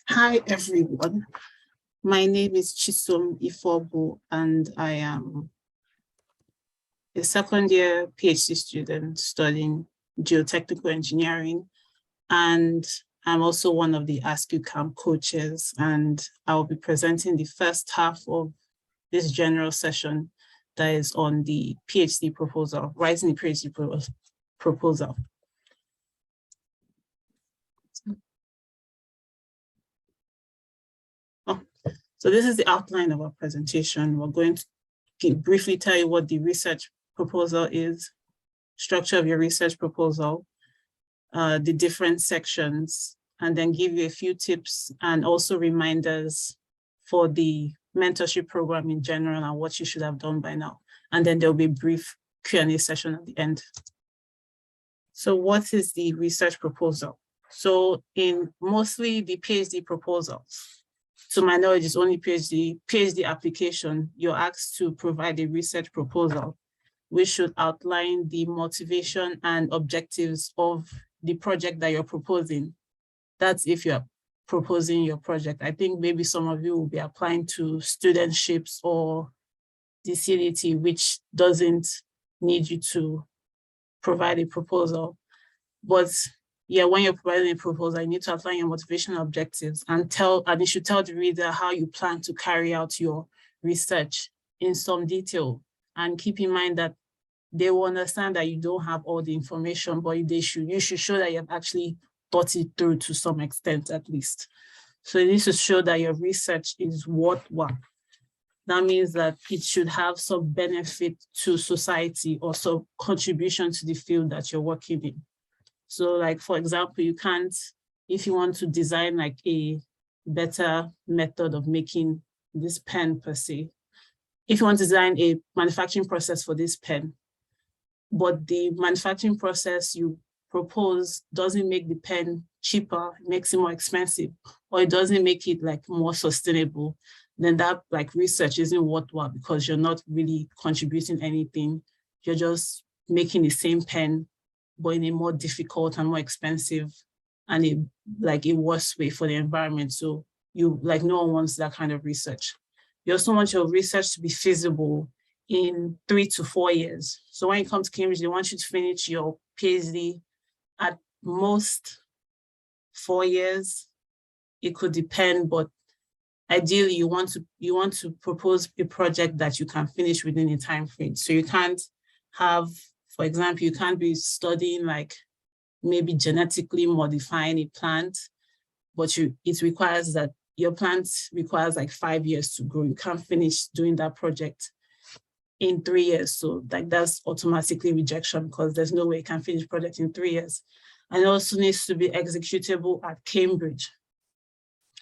Hi, everyone. My name is Chisom Ifobu, and I am a second-year PhD student studying geotechnical engineering, and I'm also one of the ASCU camp coaches, and I will be presenting the first half of this general session that is on the PhD proposal, writing the PhD proposal. So this is the outline of our presentation. We're going to briefly tell you what the research proposal is, structure of your research proposal, the different sections, and then give you a few tips and also reminders for the mentorship program in general and what you should have done by now. And then there'll be a brief Q&A session at the end. So what is the research proposal? So in mostly the PhD proposals, to my knowledge, it's only PhD application, you're asked to provide a research proposal, which should outline the motivation and objectives of the project that you're proposing. That's if you're proposing your project. I think maybe some of you will be applying to studentships or the CDT, which doesn't need you to provide a proposal. But yeah, when you're providing a proposal, you need to outline your motivational objectives and you should tell the reader how you plan to carry out your research in some detail. And keep in mind that they will understand that you don't have all the information, but you should show that you have actually thought it through to some extent at least. So it needs to show that your research is worthwhile. That means that it should have some benefit to society or some contribution to the field that you're working in. So like, for example, you can't, if you want to design like a better method of making this pen per se, if you want to design a manufacturing process for this pen, but the manufacturing process you propose doesn't make the pen cheaper, it makes it more expensive, or it doesn't make it like more sustainable, then that like research isn't worthwhile because you're not really contributing anything. You're just making the same pen, but in a more difficult and more expensive and a worse way for the environment. So no one wants that kind of research. You also want your research to be feasible in 3 to 4 years. So when you come to Cambridge, they want you to finish your PhD at most 4 years. It could depend, but ideally you want to propose a project that you can finish within a time frame. So you can't have, for example, you can't be studying like maybe genetically modifying a plant, but it requires that your plant requires like 5 years to grow. You can't finish doing that project in 3 years. So like that's automatically rejection because there's no way you can finish project in 3 years. And it also needs to be executable at Cambridge.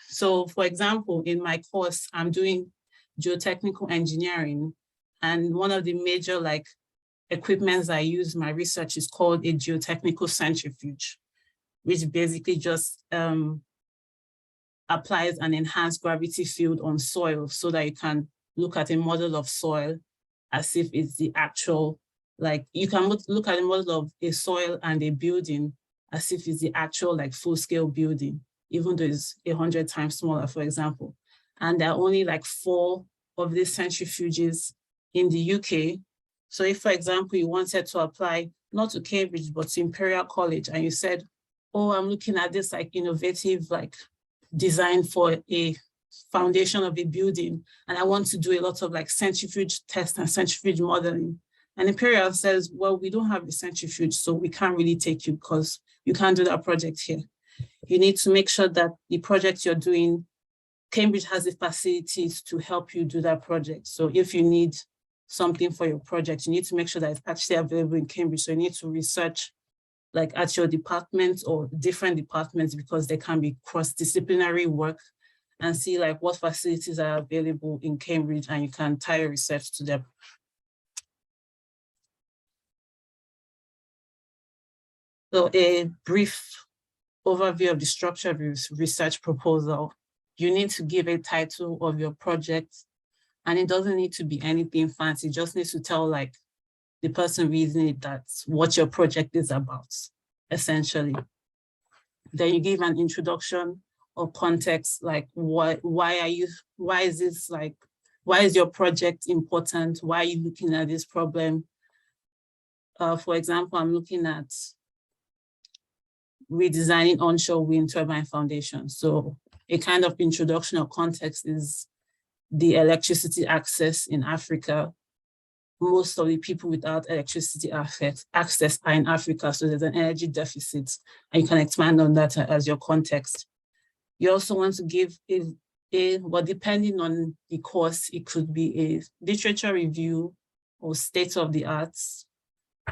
So for example, in my course, I'm doing geotechnical engineering, and one of the major like equipments I use in my research is called a geotechnical centrifuge, which basically just applies an enhanced gravity field on soil so that you can look at a model of soil as if it's the actual, like you can look at a model of a soil and a building as if it's the actual like full-scale building, even though it's 100 times smaller, for example. And there are only like 4 of these centrifuges in the UK. So if, for example, you wanted to apply not to Cambridge, but to Imperial College, and you said, oh, I'm looking at this like innovative like design for a foundation of a building, and I want to do a lot of like centrifuge tests and centrifuge modeling. And Imperial says, well, we don't have a centrifuge, so we can't really take you because you can't do that project here. You need to make sure that the project you're doing, Cambridge has the facilities to help you do that project. So if you need something for your project, you need to make sure that it's actually available in Cambridge. So you need to research like at your department or different departments, because there can be cross-disciplinary work, and see like what facilities are available in Cambridge, and you can tie your research to them. So a brief overview of the structure of your research proposal. You need to give a title of your project, and it doesn't need to be anything fancy. It just needs to tell like the person reading it that's what your project is about, essentially. Then you give an introduction or context, like why is your project important? Why are you looking at this problem? For example, I'm looking at redesigning onshore wind turbine foundations. So a kind of introduction or context is the electricity access in Africa. Most of the people without electricity access are in Africa, so there's an energy deficit, and you can expand on that as your context. You also want to give well, depending on the course, it could be a literature review or state of the arts.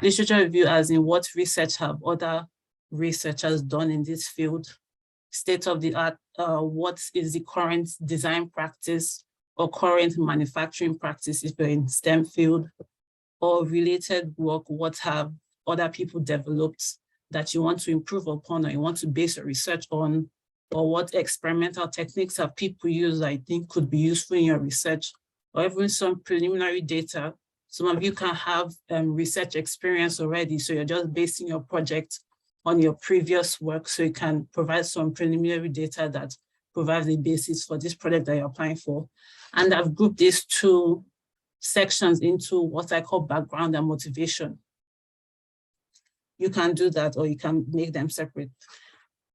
Literature review as in what research have other researchers done in this field. State of the art, what is the current design practice or current manufacturing practice if you're in STEM field, or related work, what have other people developed that you want to improve upon or you want to base your research on, or what experimental techniques have people used that I think could be useful in your research, or even some preliminary data. Some of you can have research experience already, so you're just basing your project on your previous work, so you can provide some preliminary data that provides the basis for this project that you're applying for. And I've grouped these two sections into what I call background and motivation. You can do that, or you can make them separate.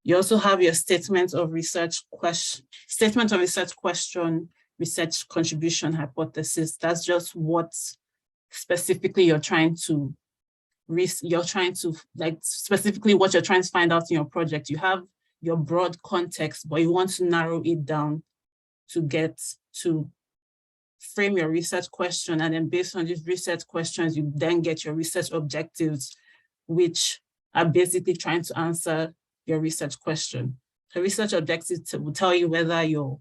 You also have your statement of research question, research contribution hypothesis. That's just what specifically you're trying to specifically what you're trying to find out in your project. You have your broad context, but you want to narrow it down to get to frame your research question. And then based on these research questions, you then get your research objectives, which are basically trying to answer your research question. The research objectives will tell you whether you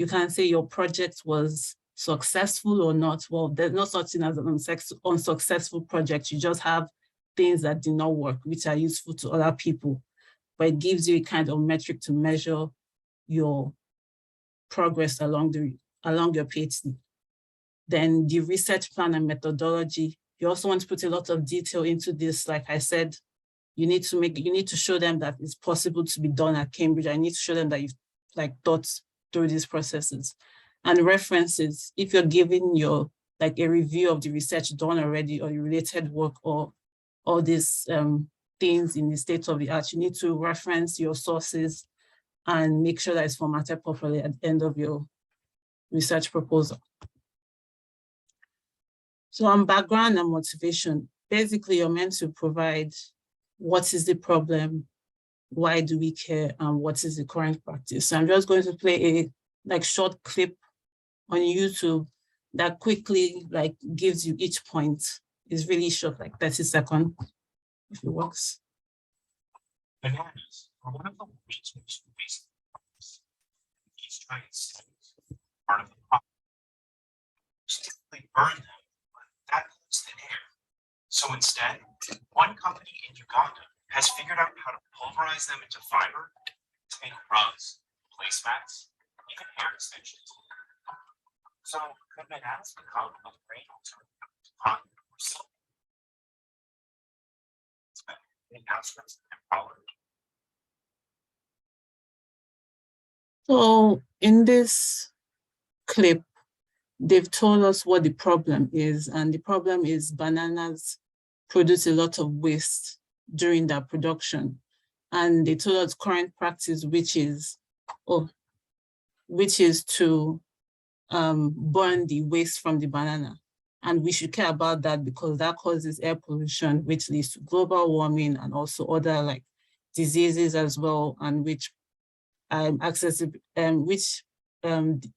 can say your project was successful or not. Well, there's no such thing as an unsuccessful project. You just have things that did not work, which are useful to other people, but it gives you a kind of metric to measure your progress along your PhD. Then the research plan and methodology. You also want to put a lot of detail into this. Like I said, you need to show them that it's possible to be done at Cambridge. I need to show them that you've thought through these processes. And references, if you're giving a review of the research done already, or the related work, or all these things in the state of the art, you need to reference your sources and make sure that it's formatted properly at the end of your research proposal. So on background and motivation, basically you're meant to provide what is the problem, why do we care, and what is the current practice. So I'm just going to play a short clip on YouTube that quickly gives you each point. It's really short, 30 seconds, if it works. Bananas are one of the world's most invasive products. These giant stems are part of the problem. Typically burn them, but that pollutes the air. So instead, one company in Uganda has figured out how to pulverize them into fiber to make rugs, placemats, even hair extensions. So could bananas become a great alternative to cotton or silk? The announcements empowered. So in this clip, they've told us what the problem is, and the problem is bananas produce a lot of waste during their production. And they told us current practice, which is to burn the waste from the banana. And we should care about that because that causes air pollution, which leads to global warming and also other diseases as well, and which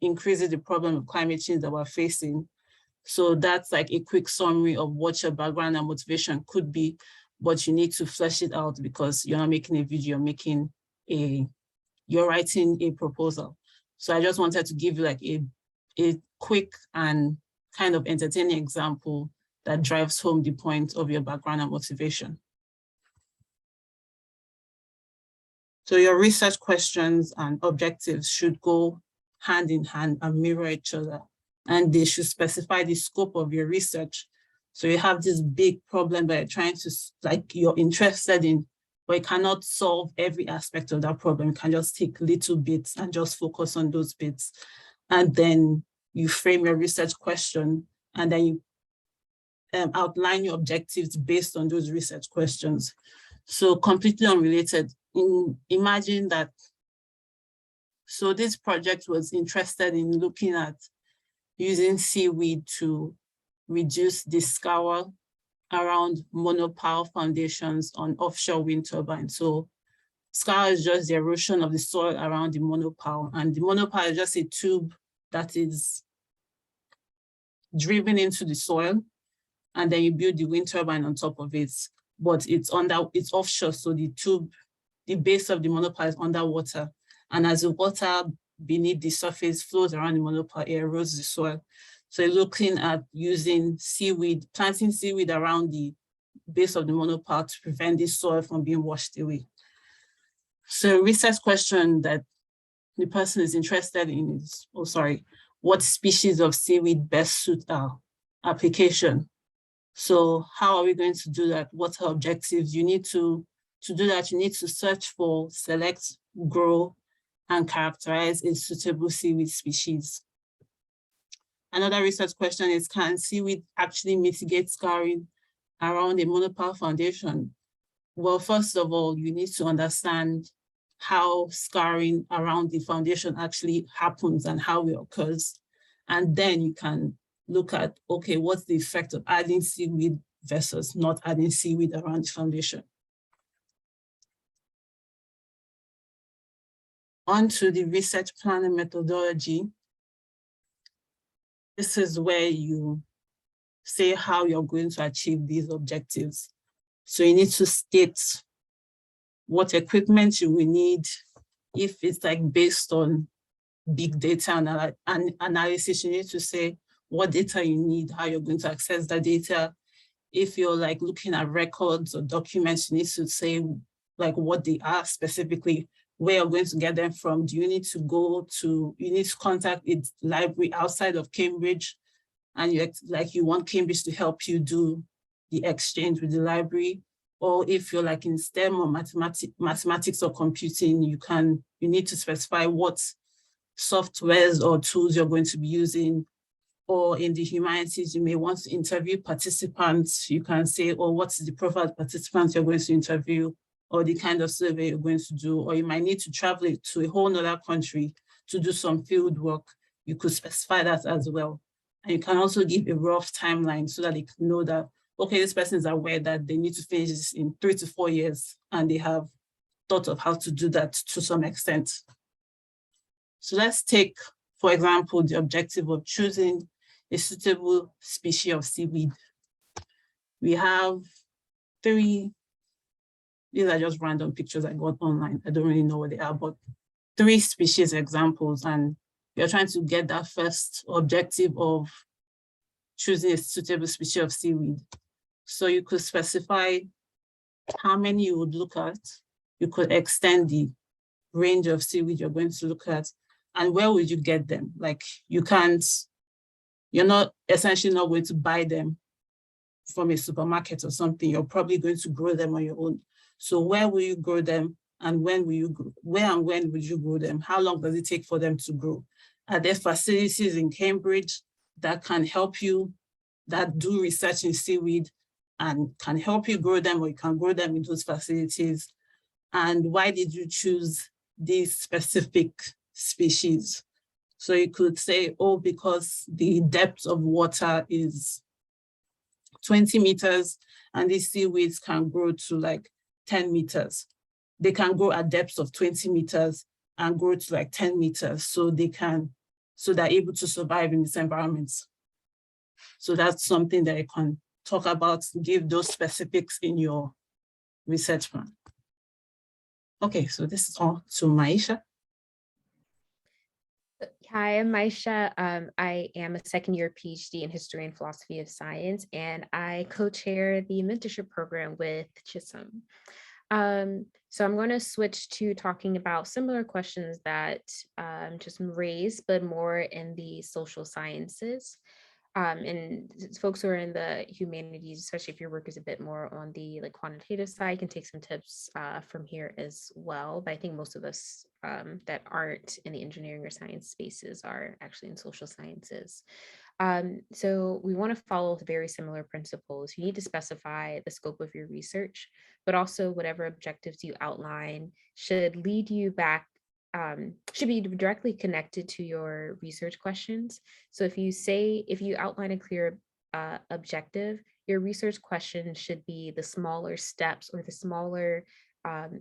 increases the problem of climate change that we're facing. So that's a quick summary of what your background and motivation could be, but you need to flesh it out because you're not making a video, you're writing a proposal. So I just wanted to give you a quick and kind of entertaining example that drives home the point of your background and motivation. So your research questions and objectives should go hand in hand and mirror each other. And they should specify the scope of your research. So you have this big problem that you're trying to, you're interested in but it cannot solve every aspect of that problem. It can just take little bits and just focus on those bits. And then you frame your research question, and then you outline your objectives based on those research questions. So completely unrelated, imagine that, so this project was interested in looking at using seaweed to reduce the scour around monopile foundations on offshore wind turbines. So scour is just the erosion of the soil around the monopile, and the monopile is just a tube that is driven into the soil, and then you build the wind turbine on top of it. But it's offshore, so the tube, the base of the monopile is underwater, and as the water beneath the surface flows around the monopile, it erodes the soil. So you're looking at using seaweed, planting seaweed around the base of the monopile to prevent the soil from being washed away. So research question that the person is interested in is, what species of seaweed best suit our application? So how are we going to do that? What are objectives? You need to do that, you need to search for, select, grow, and characterize a suitable seaweed species. Another research question is, can seaweed actually mitigate scouring around a monopile foundation? Well, first of all, you need to understand how scouring around the foundation actually happens and how it occurs. And then you can look at, okay, what's the effect of adding seaweed versus not adding seaweed around the foundation? On to the research planning methodology. This is where you say how you're going to achieve these objectives. So you need to state what equipment you will need. If it's like based on big data analysis, you need to say what data you need, how you're going to access that data. If you're like looking at records or documents, you need to say like what they are specifically, where you're going to get them from. Do you need to contact a library outside of Cambridge, and you want Cambridge to help you do the exchange with the library? Or if you're like in STEM or mathematics or computing, you need to specify what softwares or tools you're going to be using. Or in the humanities, you may want to interview participants. You can say, oh, what's the profile of participants you're going to interview, or the kind of survey you're going to do. Or you might need to travel to a whole other country to do some field work. You could specify that as well. And you can also give a rough timeline so that they can know that, okay, this person is aware that they need to finish this in 3 to 4 years, and they have thought of how to do that to some extent. So let's take, for example, the objective of choosing a suitable species of seaweed. We have 3, these are just random pictures I got online. I don't really know what they are, but 3 species examples, and you're trying to get that first objective of choosing a suitable species of seaweed. So you could specify how many you would look at. You could extend the range of seaweed you're going to look at, and where would you get them? Like you're not essentially not going to buy them from a supermarket or something. You're probably going to grow them on your own. So where will you grow them, and when will you grow? Where and when would you grow them? How long does it take for them to grow? Are there facilities in Cambridge that can help you, that do research in seaweed and can help you grow them, or you can grow them in those facilities? And why did you choose these specific species? So you could say, oh, because the depth of water is 20 meters and these seaweeds can grow to like 10 meters. They can grow at depths of 20 meters and grow to like 10 meters. So they're able to survive in this environment. So that's something that you can talk about, give those specifics in your research plan. Okay, so this is all to Maisha. Hi, I'm Maisha. I am a second-year PhD in History and Philosophy of Science, and I co-chair the mentorship program with Chisholm. So I'm going to switch to talking about similar questions that Chisholm raised, but more in the social sciences. And folks who are in the humanities, especially if your work is a bit more on the like quantitative side, can take some tips from here as well. But I think most of us that aren't in the engineering or science spaces are actually in social sciences. So we want to follow very similar principles. You need to specify the scope of your research, but also whatever objectives you outline should lead you back, should be directly connected to your research questions. So if you outline a clear objective, your research question should be the smaller steps or the smaller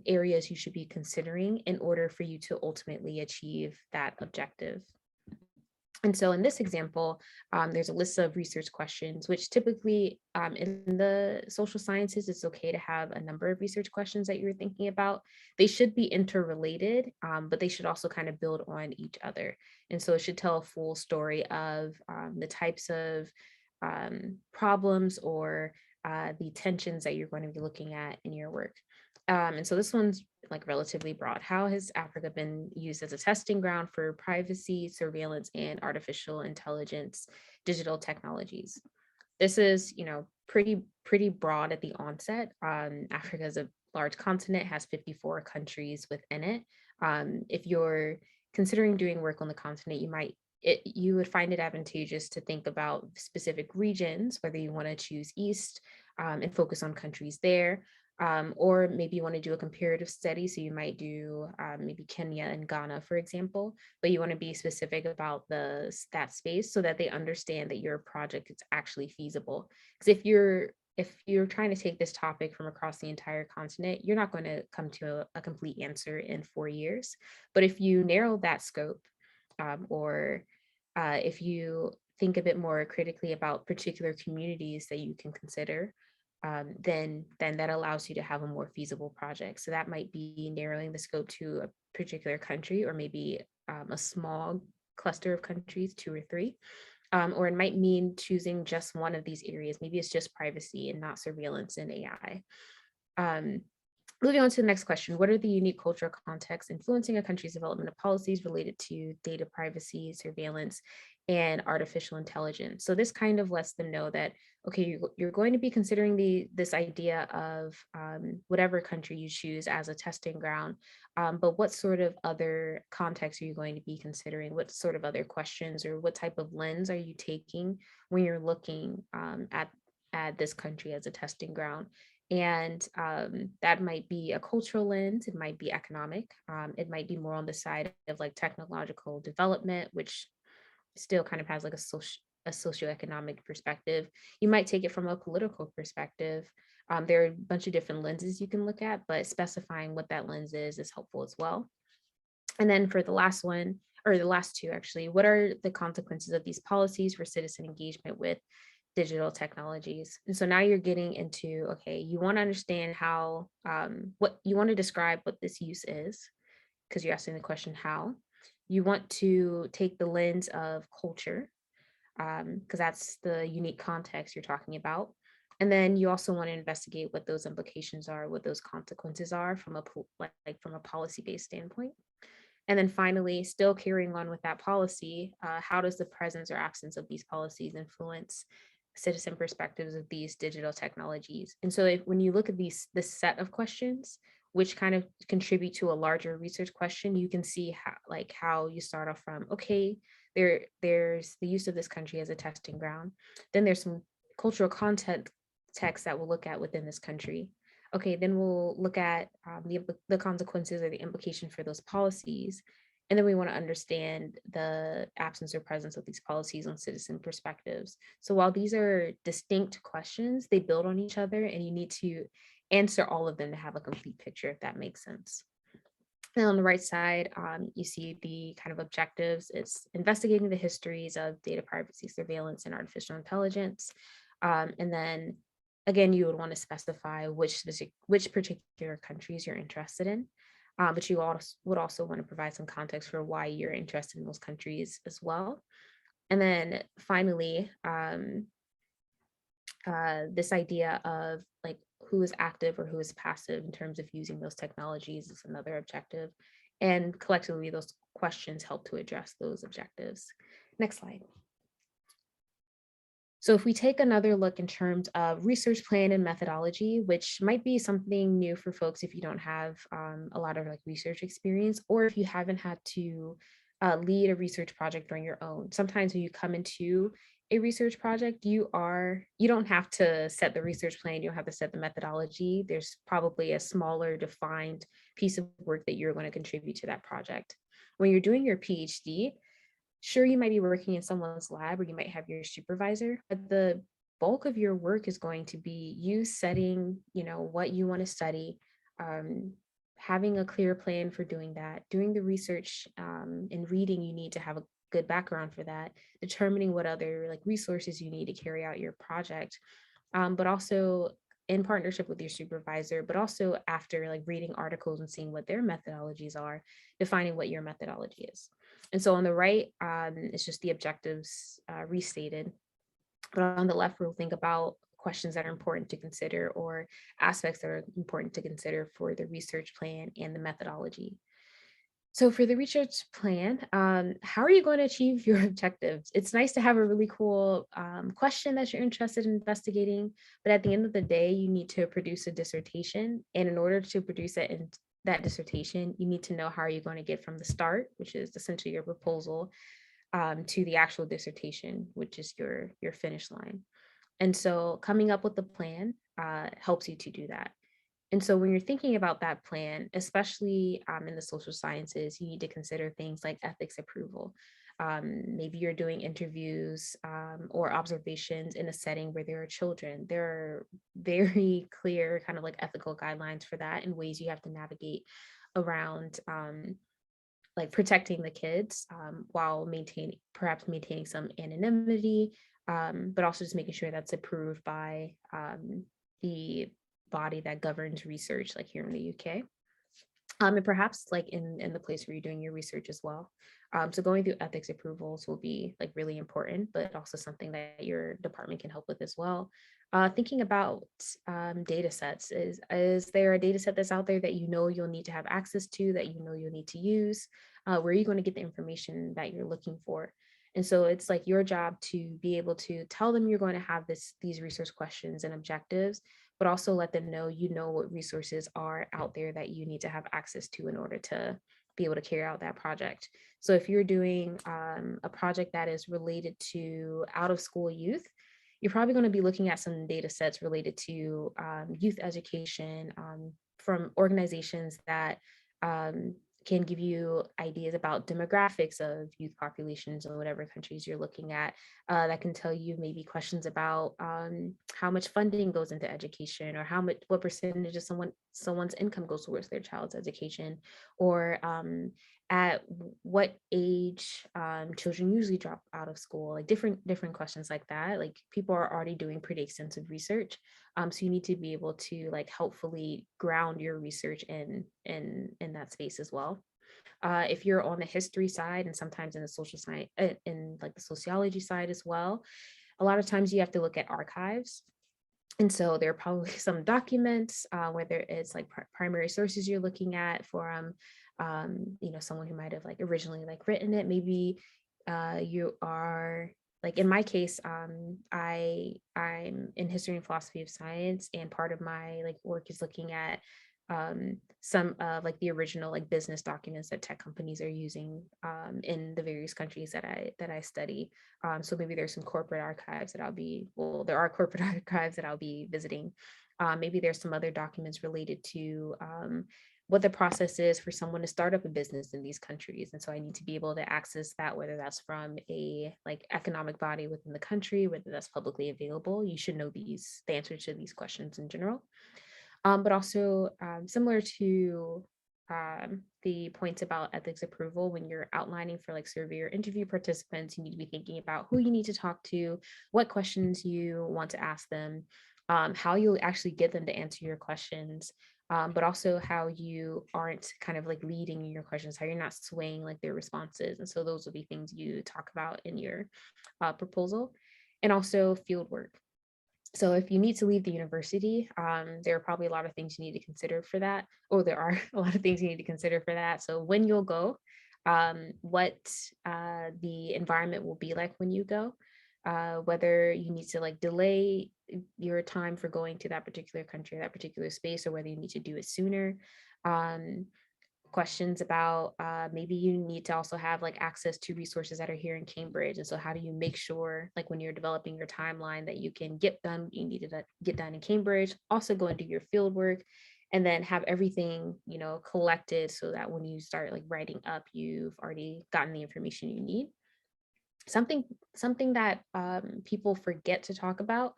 areas you should be considering in order for you to ultimately achieve that objective. And so in this example, there's a list of research questions, which typically in the social sciences, it's okay to have a number of research questions that you're thinking about. They should be interrelated, but they should also kind of build on each other. And so it should tell a full story of the types of problems or the tensions that you're going to be looking at in your work. And so this one's like relatively broad. How has Africa been used as a testing ground for privacy, surveillance, and artificial intelligence digital technologies? This is, pretty broad at the onset. Africa is a large continent, has 54 countries within it. If you're considering doing work on the continent, you would find it advantageous to think about specific regions, whether you want to choose East and focus on countries there. Or maybe you want to do a comparative study. So you might do maybe Kenya and Ghana, for example, but you want to be specific about that space so that they understand that your project is actually feasible. Because if you're trying to take this topic from across the entire continent, you're not going to come to a complete answer in 4 years. But if you narrow that scope, or if you think a bit more critically about particular communities that you can consider, then that allows you to have a more feasible project. So that might be narrowing the scope to a particular country, or maybe a small cluster of countries, 2 or 3. Or it might mean choosing just one of these areas. Maybe it's just privacy and not surveillance and AI. Moving on to the next question, what are the unique cultural contexts influencing a country's development of policies related to data privacy, surveillance, and artificial intelligence? So this kind of lets them know that, okay, you're going to be considering this idea of whatever country you choose as a testing ground, but what sort of other contexts are you going to be considering? What sort of other questions or what type of lens are you taking when you're looking at this country as a testing ground? And that might be a cultural lens, it might be economic, it might be more on the side of like technological development, which still kind of has like a socioeconomic perspective. You might take it from a political perspective. There are a bunch of different lenses you can look at, but specifying what that lens is helpful as well. And then for the last one, or the last two actually, what are the consequences of these policies for citizen engagement with digital technologies? And so now you're getting into, okay, you want to understand how, what you want to describe what this use is, because you're asking the question how. You want to take the lens of culture, because that's the unique context you're talking about. And then you also want to investigate what those implications are, what those consequences are from from a policy-based standpoint. And then finally, still carrying on with that policy, how does the presence or absence of these policies influence citizen perspectives of these digital technologies? And so when you look at this set of questions, which kind of contribute to a larger research question, you can see how you start off from, okay, there's the use of this country as a testing ground. Then there's some cultural context that we'll look at within this country. Okay, then we'll look at the consequences or the implication for those policies. And then we want to understand the absence or presence of these policies on citizen perspectives. So while these are distinct questions, they build on each other and you need to answer all of them to have a complete picture, if that makes sense. And on the right side, you see the kind of objectives. It's investigating the histories of data privacy, surveillance, and artificial intelligence. And then again, you would want to specify which particular countries you're interested in, but you would also want to provide some context for why you're interested in those countries as well. And then finally, this idea of like who is active or who is passive in terms of using those technologies is another objective. And collectively, those questions help to address those objectives. Next slide. So if we take another look in terms of research plan and methodology, which might be something new for folks if you don't have a lot of like research experience, or if you haven't had to lead a research project on your own. Sometimes when you come into a research project, you don't have to set the research plan, you don't have to set the methodology. There's probably a smaller defined piece of work that you're going to contribute to that project. When you're doing your PhD, sure, you might be working in someone's lab or you might have your supervisor, but the bulk of your work is going to be you setting, what you want to study, having a clear plan for doing that, doing the research and reading you need to have a good background for that, determining what other like resources you need to carry out your project, but also in partnership with your supervisor, but also after like reading articles and seeing what their methodologies are, defining what your methodology is. And so on the right, it's just the objectives restated. But on the left, we'll think about questions that are important to consider or aspects that are important to consider for the research plan and the methodology. So for the research plan, how are you going to achieve your objectives? It's nice to have a really cool question that you're interested in investigating, but at the end of the day, you need to produce a dissertation. And in order to produce it in that dissertation, you need to know how are you going to get from the start, which is essentially your proposal, to the actual dissertation, which is your finish line. And so coming up with the plan helps you to do that. And so when you're thinking about that plan, especially in the social sciences, you need to consider things like ethics approval. Maybe you're doing interviews or observations in a setting where there are children. There are very clear kind of like ethical guidelines for that and ways you have to navigate around like protecting the kids while perhaps maintaining some anonymity, but also just making sure that's approved by the body that governs research, like here in the UK. And perhaps like in the place where you're doing your research as well. So going through ethics approvals will be like really important, but also something that your department can help with as well. Thinking about data sets, is there a data set that's out there that you'll need to have access to, that you'll need to use? Where are you going to get the information that you're looking for? And so it's like your job to be able to tell them you're going to have these research questions and objectives, but also let them know what resources are out there that you need to have access to in order to be able to carry out that project. So if you're doing a project that is related to out of school youth, you're probably going to be looking at some data sets related to youth education from organizations that can give you ideas about demographics of youth populations in whatever countries you're looking at. That can tell you maybe questions about how much funding goes into education, or what percentage of someone's income goes towards their child's education, or at what age children usually drop out of school, like different questions like that. Like people are already doing pretty extensive research. So you need to be able to like helpfully ground your research in that space as well. If you're on the history side and sometimes in the social science, in like the sociology side as well, a lot of times you have to look at archives. And so there are probably some documents, whether it's like primary sources you're looking at for, someone who might have like originally like written it. Maybe you are like, in my case, I'm in history and philosophy of science, and part of my like work is looking at some like the original like business documents that tech companies are using in the various countries that I study. So maybe there's some corporate archives that there are corporate archives that I'll be visiting. Maybe there's some other documents related to what the process is for someone to start up a business in these countries. And so I need to be able to access that, whether that's from a like economic body within the country, whether that's publicly available. You should know the answers to these questions in general. But also similar to the points about ethics approval, when you're outlining for like survey or interview participants, you need to be thinking about who you need to talk to, what questions you want to ask them, how you'll actually get them to answer your questions, but also how you aren't kind of like leading your questions, how you're not swaying like their responses. And so those will be things you talk about in your proposal. And also field work. So if you need to leave the university, there are probably a lot of things you need to consider for that, or there are a lot of things you need to consider for that. So when you'll go, what the environment will be like when you go, whether you need to like delay your time for going to that particular country, that particular space, or whether you need to do it sooner. Questions about maybe you need to also have like access to resources that are here in Cambridge. And so how do you make sure like when you're developing your timeline that you can get done, you need to get done in Cambridge, also go and do your field work, and then have everything, you know, collected so that when you start like writing up, you've already gotten the information you need. Something that people forget to talk about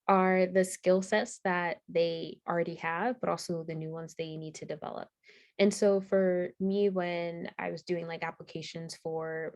are the skill sets that they already have, but also the new ones they need to develop. And so for me, when I was doing like applications for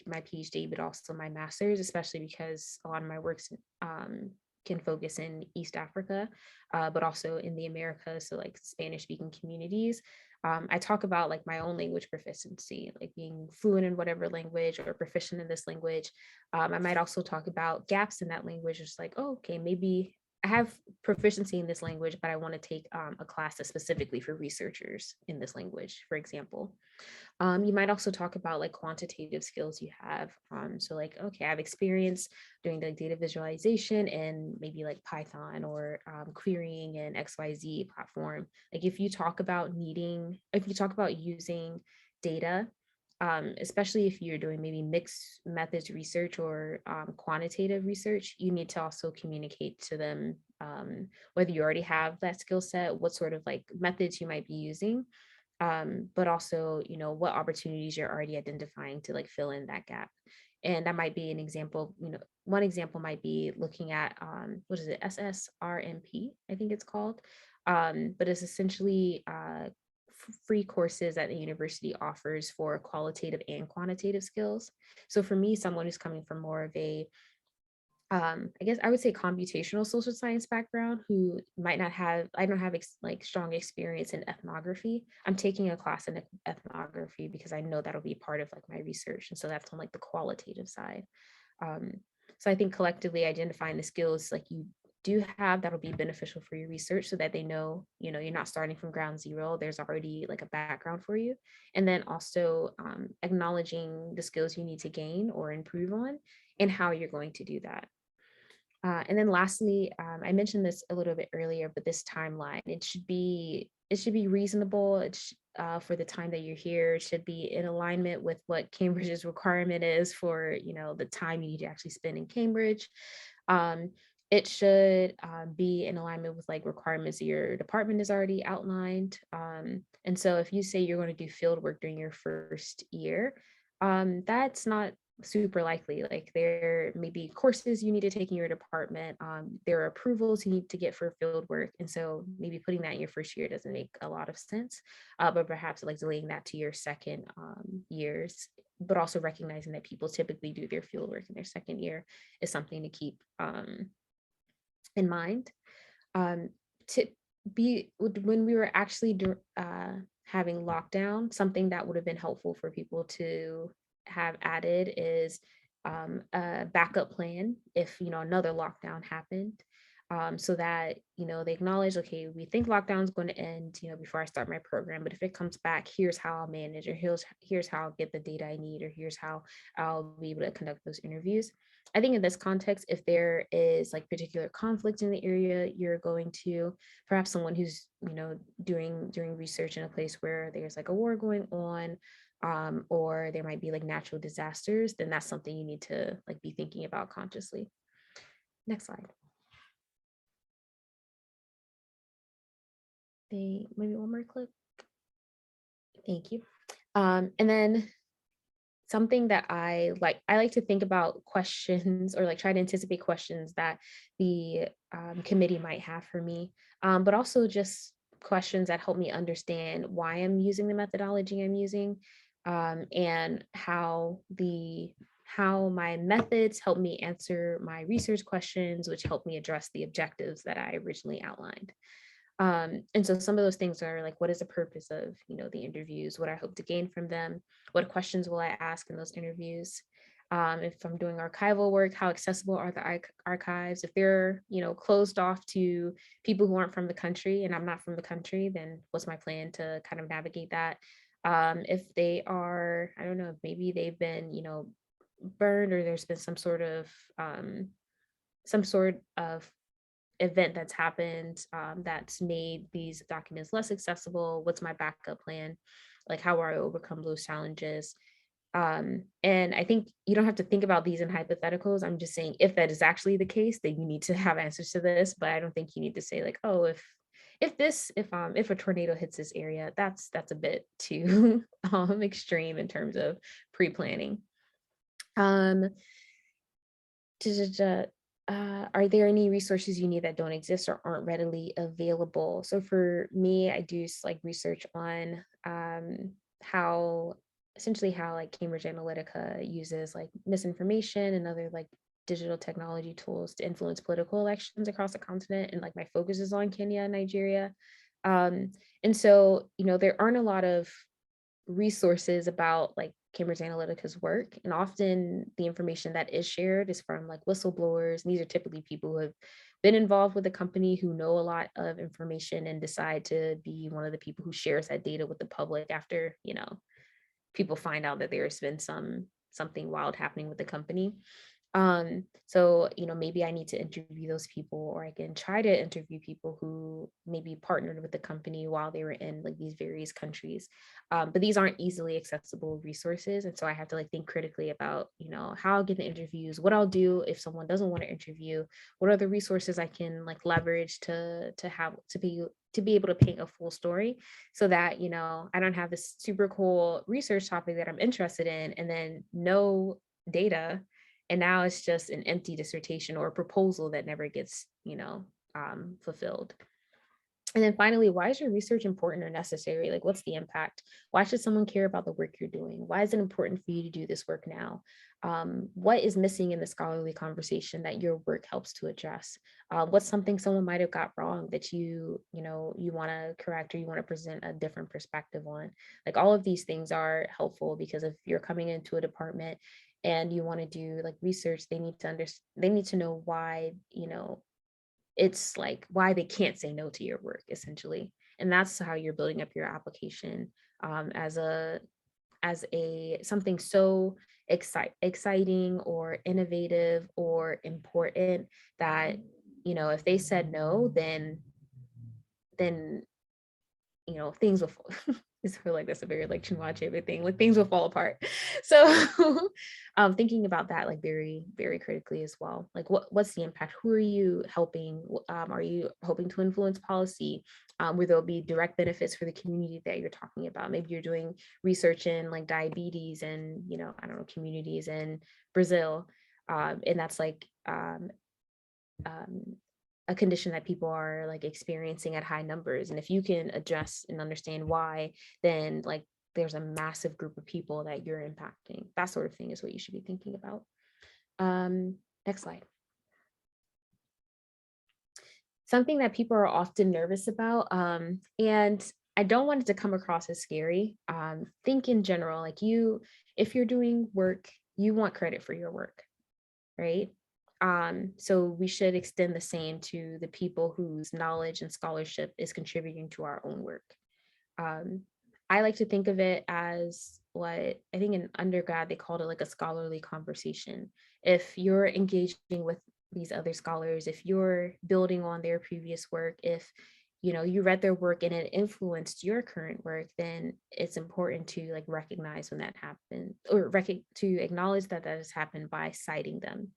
my PhD, but also my master's, especially because a lot of my works can focus in East Africa, but also in the Americas, so like Spanish speaking communities. I talk about like my own language proficiency, like being fluent in whatever language or proficient in this language. I might also talk about gaps in that language. It's like, oh, okay, maybe I have proficiency in this language, but I want to take a class that's specifically for researchers in this language, for example. You might also talk about like quantitative skills you have. So like, okay, I have experience doing the data visualization and maybe like Python or querying an XYZ platform. Like if you talk about using data, especially if you're doing maybe mixed methods research or quantitative research, you need to also communicate to them whether you already have that skill set, what sort of like methods you might be using, but also, you know, what opportunities you're already identifying to like fill in that gap. And that might be an example, you know, one example might be looking at, what is it, SSRMP, I think it's called. But it's essentially free courses that the university offers for qualitative and quantitative skills. So for me, someone who's coming from more of a I guess I would say computational social science background who might not have, I don't have like strong experience in ethnography. I'm taking a class in ethnography because I know that'll be part of like my research. And so that's on like the qualitative side. Um, so I think collectively identifying the skills like you do have that'll be beneficial for your research so that they know, you know, you're not starting from ground zero. There's already like a background for you. And then also acknowledging the skills you need to gain or improve on and how you're going to do that. And then lastly, I mentioned this a little bit earlier, but this timeline, it should be reasonable. It's for the time that you're here. It should be in alignment with what Cambridge's requirement is for, you know, the time you need to actually spend in Cambridge. It should be in alignment with like requirements that your department has already outlined. And so if you say you're going to do field work during your first year, that's not super likely. Like there may be courses you need to take in your department. There are approvals you need to get for field work. And so maybe putting that in your first year doesn't make a lot of sense, but perhaps like delaying that to your second years, but also recognizing that people typically do their field work in their second year is something to keep in mind. To be, when we were actually having lockdown, something that would have been helpful for people to have added is a backup plan if, you know, another lockdown happened, so that, you know, they acknowledge, okay, we think lockdown is going to end, you know, before I start my program, but if it comes back, here's how I'll manage, or here's how I'll get the data I need, or here's how I'll be able to conduct those interviews. I think in this context, if there is like particular conflict in the area you're going to, perhaps someone who's, you know, doing research in a place where there's like a war going on, or there might be like natural disasters, then that's something you need to like be thinking about consciously. Next slide. Maybe one more clip. Thank you. And then something that I like to think about questions or like try to anticipate questions that the committee might have for me, but also just questions that help me understand why I'm using the methodology I'm using, and how my methods help me answer my research questions, which help me address the objectives that I originally outlined. And so some of those things are like, what is the purpose of, you know, the interviews, what I hope to gain from them, what questions will I ask in those interviews? If I'm doing archival work, how accessible are the archives? If they're, you know, closed off to people who aren't from the country and I'm not from the country, then what's my plan to kind of navigate that? If they are, I don't know, maybe they've been, you know, burned, or there's been some sort of event that's happened that's made these documents less accessible. What's my backup plan? Like, how will I overcome those challenges? And I think you don't have to think about these in hypotheticals. I'm just saying, if that is actually the case, then you need to have answers to this. But I don't think you need to say like, oh, if a tornado hits this area, that's a bit too extreme in terms of pre-planning. Are there any resources you need that don't exist or aren't readily available? So for me, I do like research on how like Cambridge Analytica uses like misinformation and other like digital technology tools to influence political elections across the continent. And like my focus is on Kenya and Nigeria. And so, there aren't a lot of resources about like Cambridge Analytica's work. And often the information that is shared is from like whistleblowers. And these are typically people who have been involved with the company, who know a lot of information and decide to be one of the people who shares that data with the public after, people find out that there's been something wild happening with the company. So, maybe I need to interview those people, or I can try to interview people who maybe partnered with the company while they were in like these various countries. But these aren't easily accessible resources. And so I have to like think critically about, how I'll get the interviews, what I'll do if someone doesn't want to interview, what are the resources I can like leverage to be able to paint a full story, so that, I don't have this super cool research topic that I'm interested in and then no data. And now it's just an empty dissertation or a proposal that never gets, fulfilled. And then finally, why is your research important or necessary? Like, what's the impact? Why should someone care about the work you're doing? Why is it important for you to do this work now? What is missing in the scholarly conversation that your work helps to address? What's something someone might have got wrong that you want to correct, or you want to present a different perspective on? Like, all of these things are helpful, because if you're coming into a department and you want to do like research, they need to know why, it's like why they can't say no to your work, essentially. And that's how you're building up your application, as something so exciting or innovative or important that, if they said no, then things will I feel like that's a very like Chinua thing, like things will fall apart. So thinking about that like very, very critically as well. Like what's the impact? Who are you helping? Are you hoping to influence policy where there'll be direct benefits for the community that you're talking about? Maybe you're doing research in like diabetes and, I don't know, communities in Brazil. And that's like a condition that people are like experiencing at high numbers. And if you can address and understand why, then like there's a massive group of people that you're impacting. That sort of thing is what you should be thinking about. Next slide. Something that people are often nervous about, and I don't want it to come across as scary. Think in general, like if you're doing work, you want credit for your work, right? So we should extend the same to the people whose knowledge and scholarship is contributing to our own work. I like to think of it as what I think in undergrad, they called it like a scholarly conversation. If you're engaging with these other scholars, if you're building on their previous work, if you read their work and it influenced your current work, then it's important to like recognize when that happened, or to acknowledge that has happened by citing them.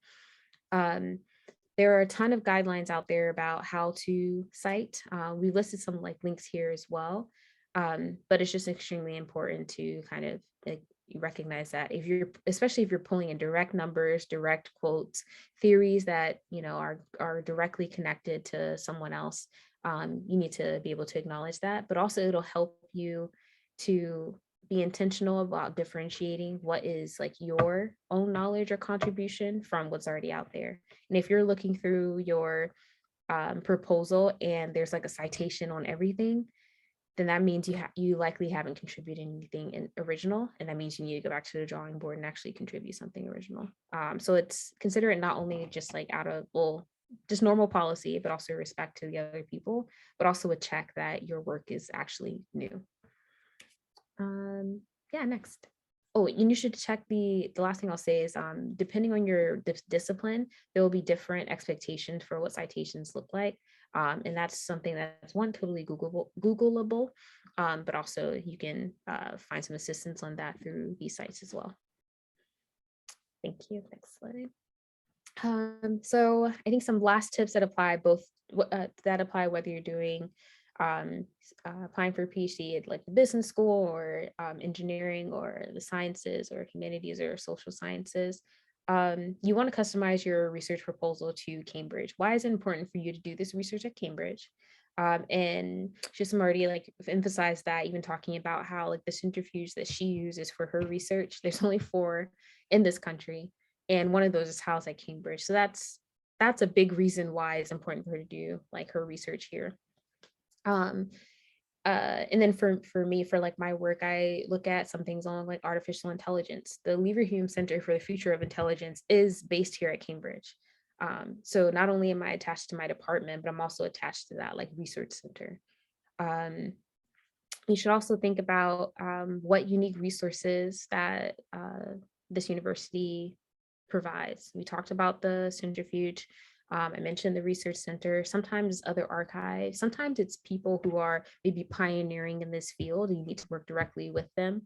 There are a ton of guidelines out there about how to cite. We listed some like links here as well, but it's just extremely important to kind of like recognize that especially if you're pulling in direct numbers, direct quotes, theories that are directly connected to someone else. You need to be able to acknowledge that, but also it'll help you to be intentional about differentiating what is like your own knowledge or contribution from what's already out there. And if you're looking through your proposal and there's like a citation on everything, then that means you likely haven't contributed anything original, and that means you need to go back to the drawing board and actually contribute something original. So it's consider it not only just like out of just normal policy, but also respect to the other people, but also a check that your work is actually new. Yeah, next. Oh, and you should check the last thing I'll say is depending on your discipline, there will be different expectations for what citations look like. And that's something that's one totally Googleable, but also you can find some assistance on that through these sites as well. Thank you. Next slide. So I think some last tips that apply whether you're doing applying for a PhD at like the business school or engineering or the sciences or humanities or social sciences. You want to customize your research proposal to Cambridge. Why is it important for you to do this research at Cambridge? And she's already like emphasized that, even talking about how like the centrifuge that she uses for her research, there's only 4 in this country, and one of those is housed at Cambridge. So that's a big reason why it's important for her to do like her research here. And then for me, for like my work, I look at some things on like artificial intelligence. The Leverhulme Center for the Future of Intelligence is based here at Cambridge. So not only am I attached to my department, but I'm also attached to that like research center. You should also think about what unique resources that this university provides. We talked about the centrifuge. I mentioned the research center, sometimes other archives, sometimes it's people who are maybe pioneering in this field and you need to work directly with them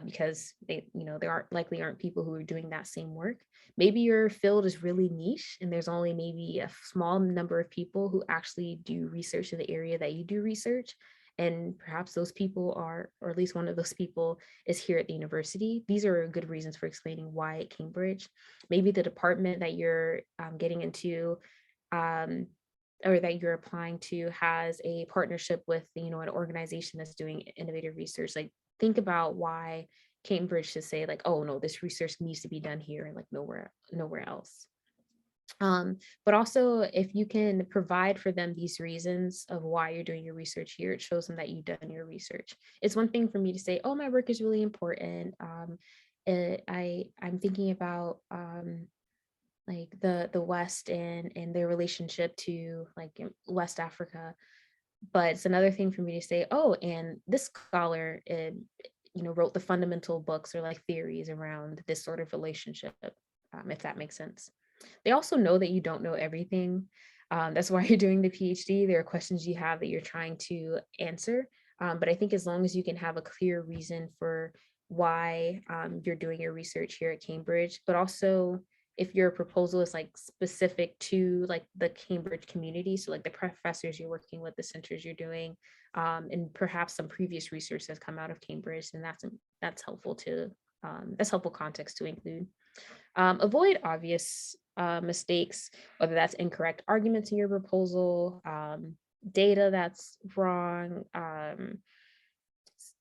because there aren't people who are doing that same work. Maybe your field is really niche and there's only maybe a small number of people who actually do research in the area that you do research. And perhaps those people are, or at least one of those people is here at the university. These are good reasons for explaining why at Cambridge. Maybe the department that you're getting into or that you're applying to has a partnership with, an organization that's doing innovative research. Like, think about why Cambridge should say like, oh no, this research needs to be done here and like nowhere else. But also, if you can provide for them these reasons of why you're doing your research here, it shows them that you've done your research. It's one thing for me to say, oh, my work is really important. I'm thinking about like the West and their relationship to like West Africa. But it's another thing for me to say, oh, and this scholar wrote the fundamental books or like theories around this sort of relationship, if that makes sense. They also know that you don't know everything. That's why you're doing the PhD. There are questions you have that you're trying to answer. But I think as long as you can have a clear reason for why you're doing your research here at Cambridge, but also if your proposal is like specific to like the Cambridge community, so like the professors you're working with, the centers you're doing, and perhaps some previous research has come out of Cambridge, and that's helpful to that's helpful context to include. Avoid obvious mistakes, whether that's incorrect arguments in your proposal, data that's wrong,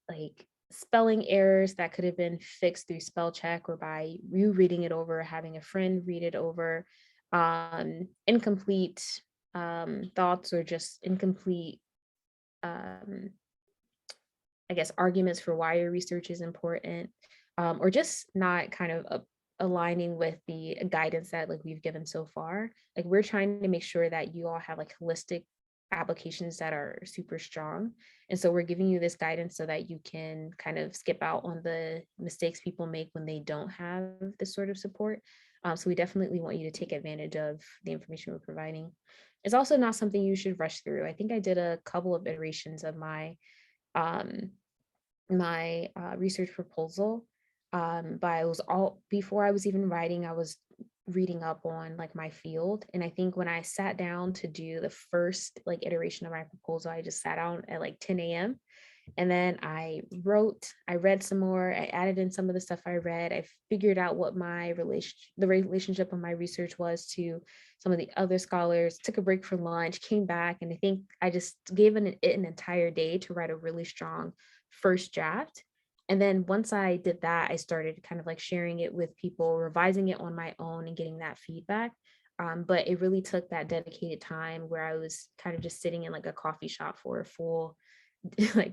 like spelling errors that could have been fixed through spell check or by you reading it over, having a friend read it over, incomplete thoughts or just incomplete, I guess, arguments for why your research is important, or just not kind of aligning with the guidance that like we've given so far. Like, we're trying to make sure that you all have like holistic applications that are super strong. And so we're giving you this guidance so that you can kind of skip out on the mistakes people make when they don't have this sort of support. So we definitely want you to take advantage of the information we're providing. It's also not something you should rush through. I think I did a couple of iterations of my research proposal. But I was before I was even writing, I was reading up on like my field. And I think when I sat down to do the first like iteration of my proposal, I just sat down at like 10 a.m. And then I read some more, I added in some of the stuff I read. I figured out what the relationship of my research was to some of the other scholars, took a break for lunch, came back. And I think I just gave it an entire day to write a really strong first draft. And then once I did that, I started kind of like sharing it with people, revising it on my own and getting that feedback. But it really took that dedicated time where I was kind of just sitting in like a coffee shop for a full, like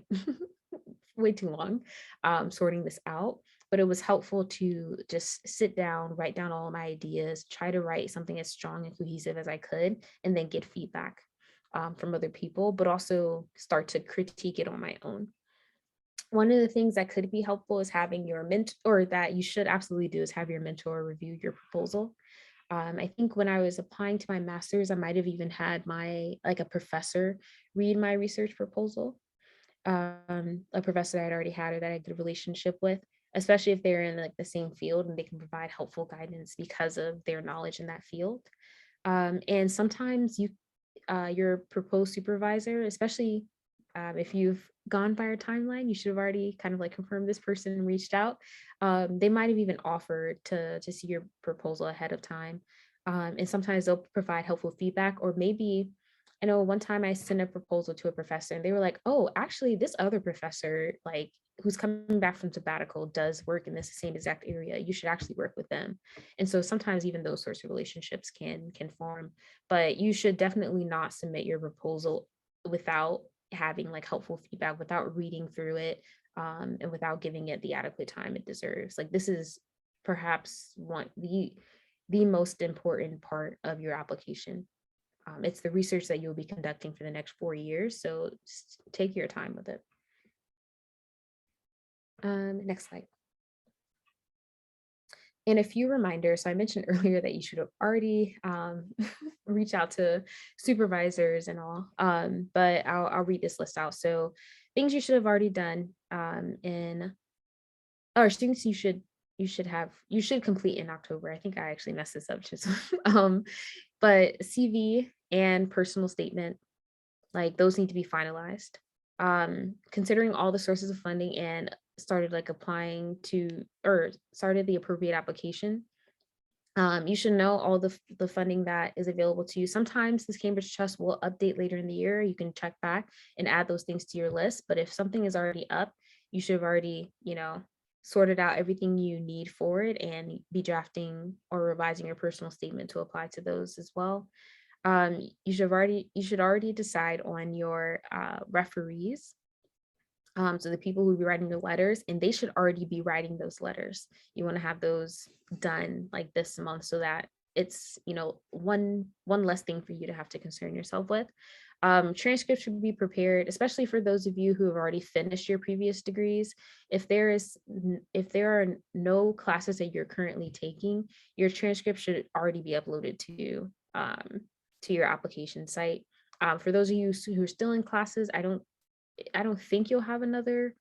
way too long, sorting this out. But it was helpful to just sit down, write down all my ideas, try to write something as strong and cohesive as I could, and then get feedback from other people, but also start to critique it on my own. One of the things that could be helpful is having your mentor, or that you should absolutely do, is have your mentor review your proposal. I think when I was applying to my master's, I might have even had a professor read my research proposal. A professor I'd already had or that I had a good relationship with, especially if they're in like the same field and they can provide helpful guidance because of their knowledge in that field. And sometimes your proposed supervisor, especially if you've gone by our timeline, you should have already kind of like confirmed this person reached out. They might have even offered to see your proposal ahead of time. And sometimes they'll provide helpful feedback, or maybe I know one time I sent a proposal to a professor and they were like, oh, actually this other professor, like who's coming back from sabbatical, does work in this same exact area. You should actually work with them. And so sometimes even those sorts of relationships can form, but you should definitely not submit your proposal without having like helpful feedback, without reading through it, and without giving it the adequate time it deserves. Like this is perhaps the most important part of your application. It's the research that you'll be conducting for the next 4 years, so just take your time with it. Next slide. And a few reminders. So I mentioned earlier that you should have already reach out to supervisors and all, but I'll read this list out. So things you should have already done or things you should complete in October. I think I actually messed this up just but CV and personal statement, like those need to be finalized. Considering all the sources of funding and started like applying to, or started the appropriate application. You should know all the funding that is available to you. Sometimes this Cambridge Trust will update later in the year. You can check back and add those things to your list. But if something is already up, you should have already, sorted out everything you need for it and be drafting or revising your personal statement to apply to those as well. You should already decide on your referees. So the people who will be writing the letters, and they should already be writing those letters. You want to have those done like this month so that it's, one less thing for you to have to concern yourself with. Transcripts should be prepared, especially for those of you who have already finished your previous degrees. If there are no classes that you're currently taking, your transcript should already be uploaded to your application site. For those of you who are still in classes, I don't think you'll have another,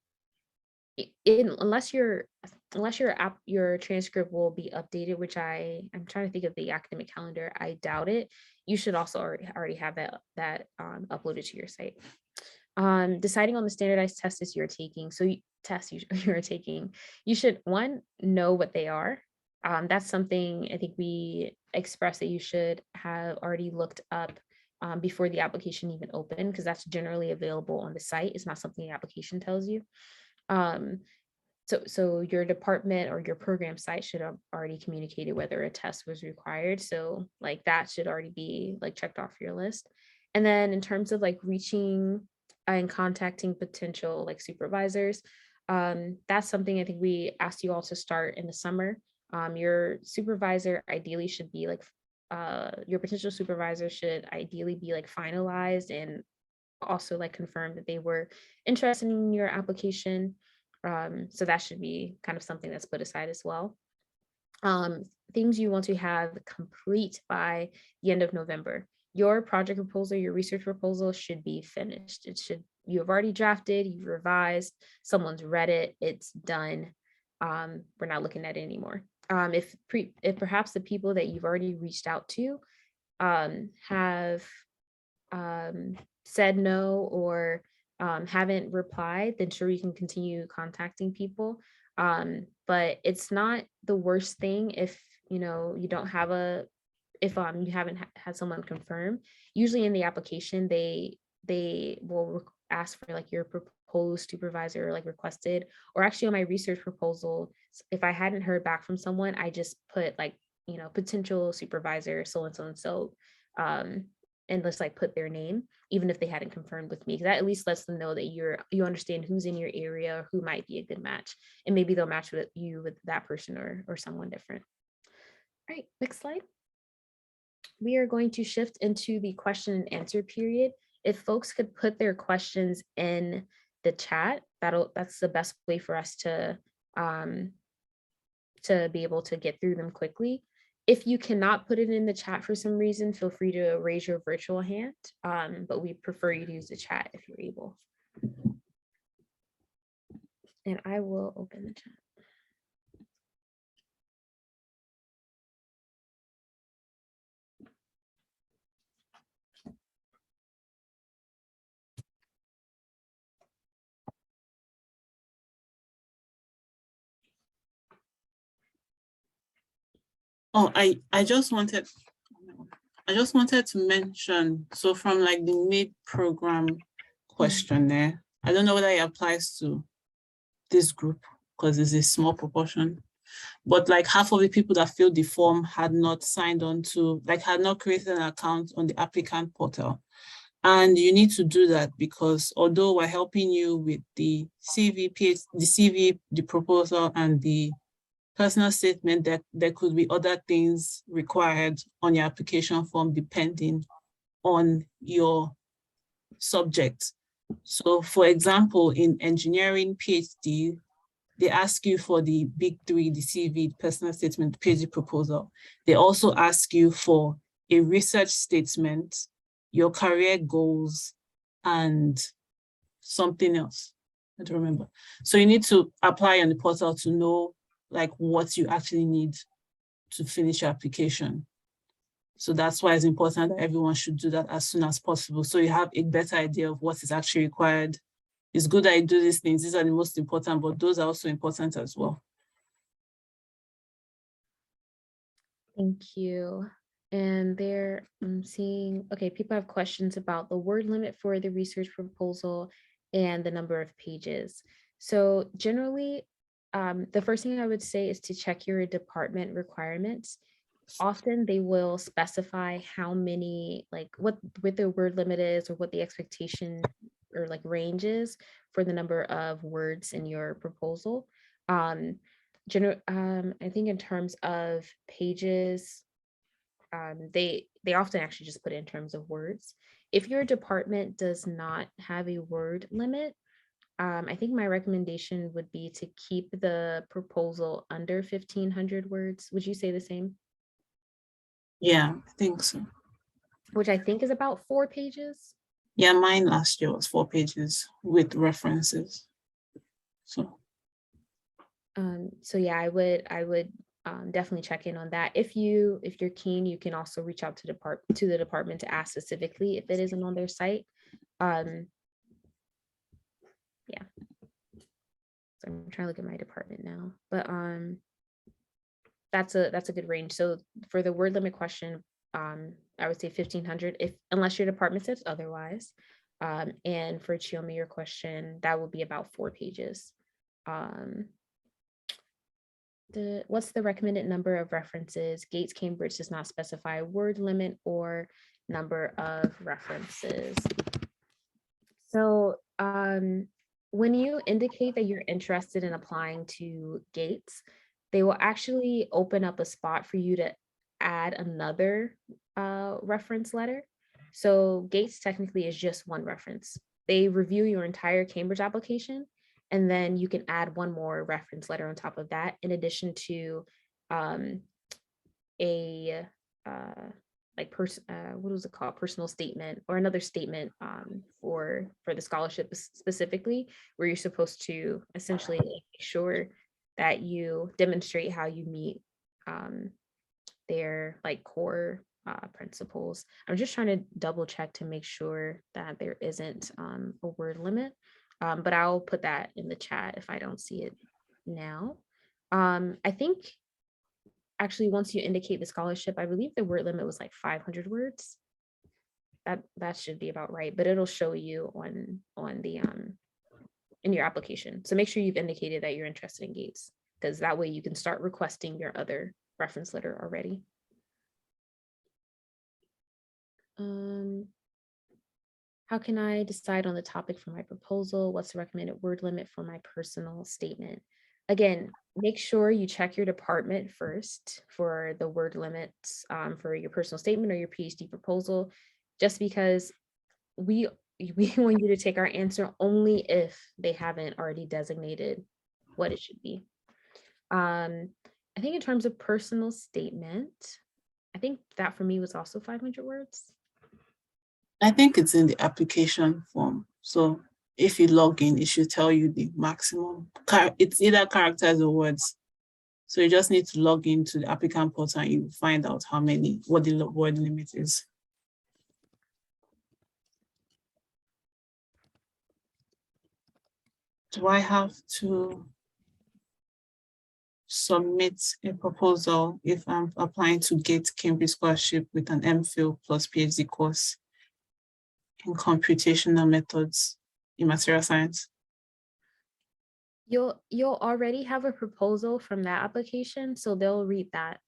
unless your transcript will be updated, which I'm trying to think of the academic calendar. I doubt it. You should also already have that uploaded to your site. Deciding on the standardized tests you're taking. So you're taking, you should know what they are. That's something I think we expressed that you should have already looked up before the application even opened, because that's generally available on the site. It's not something the application tells you. So your department or your program site should have already communicated whether a test was required. So like that should already be like checked off your list. And then in terms of like reaching and contacting potential like supervisors, that's something I think we asked you all to start in the summer. Your supervisor ideally should be like your potential supervisor should ideally be like finalized and also like confirm that they were interested in your application. So that should be kind of something that's put aside as well. Things you want to have complete by the end of November. Your project proposal, your research proposal should be finished. You have already drafted, you've revised, someone's read it, it's done. We're not looking at it anymore. If perhaps the people that you've already reached out to have said no or haven't replied, then sure, you can continue contacting people. But it's not the worst thing if you don't have if you haven't had someone confirm. Usually in the application they will ask for like your proposed supervisor, like requested, or actually on my research proposal, if I hadn't heard back from someone, I just put like potential supervisor so and so and so, and let's like put their name, even if they hadn't confirmed with me, because that at least lets them know that you understand who's in your area or who might be a good match, and maybe they'll match with you with that person or someone different. All right, next slide. We are going to shift into the question and answer period. If folks could put their questions in the chat. That's the best way for us to be able to get through them quickly. If you cannot put it in the chat for some reason, feel free to raise your virtual hand, but we prefer you to use the chat if you're able. And I will open the chat. Oh, I just wanted to mention, so from like the mid-program question there, I don't know whether it applies to this group because it's a small proportion, but like half of the people that filled the form had not signed on to, like had not created an account on the applicant portal. And you need to do that because although we're helping you with the CV, the proposal, and the personal statement, that there could be other things required on your application form depending on your subject. So for example, in engineering PhD, they ask you for the big three, the CV, the personal statement, the PhD proposal. They also ask you for a research statement, your career goals, and something else. I don't remember. So you need to apply on the portal to know like what you actually need to finish your application. So that's why it's important that everyone should do that as soon as possible. So you have a better idea of what is actually required. It's good that you do these things. These are the most important, but those are also important as well. Thank you. And there I'm seeing, okay, people have questions about the word limit for the research proposal and the number of pages. So generally, the first thing I would say is to check your department requirements. Often they will specify how many, like what the word limit is or what the expectation or like range is for the number of words in your proposal. I think in terms of pages, they often actually just put it in terms of words. If your department does not have a word limit, I think my recommendation would be to keep the proposal under 1,500 words. Would you say the same? Yeah, I think so. Which I think is about 4 pages. Yeah, mine last year was 4 pages with references. So Yeah, I would definitely check in on that. If you're keen, you can also reach out to the department to ask specifically if it isn't on their site. Yeah. So I'm trying to look at my department now, but that's a good range. So for the word limit question, I would say 1,500 unless your department says otherwise. And for Chioma, your question, that would be about 4 pages. What's the recommended number of references? Gates Cambridge does not specify word limit or number of references. So when you indicate that you're interested in applying to Gates, they will actually open up a spot for you to add another reference letter. So Gates technically is just one reference. They review your entire Cambridge application, and then you can add one more reference letter on top of that, in addition to what was it called, personal statement, or another statement for the scholarship specifically, where you're supposed to essentially make sure that you demonstrate how you meet their like core principles. I'm just trying to double check to make sure that there isn't a word limit, but I'll put that in the chat if I don't see it now. I think actually once you indicate the scholarship, I believe the word limit was like 500 words. That should be about right, but it'll show you on the in your application. So make sure you've indicated that you're interested in Gates, because that way you can start requesting your other reference letter already. How can I decide on the topic for my proposal? What's the recommended word limit for my personal statement? Again, make sure you check your department first for the word limits for your personal statement or your PhD proposal, just because we we want you to take our answer only if they haven't already designated what it should be. I think in terms of personal statement, I think that for me was also 500 words. I think it's in the application form. So if you log in, it should tell you the maximum. It's either characters or words. So you just need to log into the applicant portal and you find out what the word limit is. Do I have to submit a proposal if I'm applying to get Cambridge Scholarship with an MPhil plus PhD course in computational methods in material science? You'll already have a proposal from that application, so they'll read that.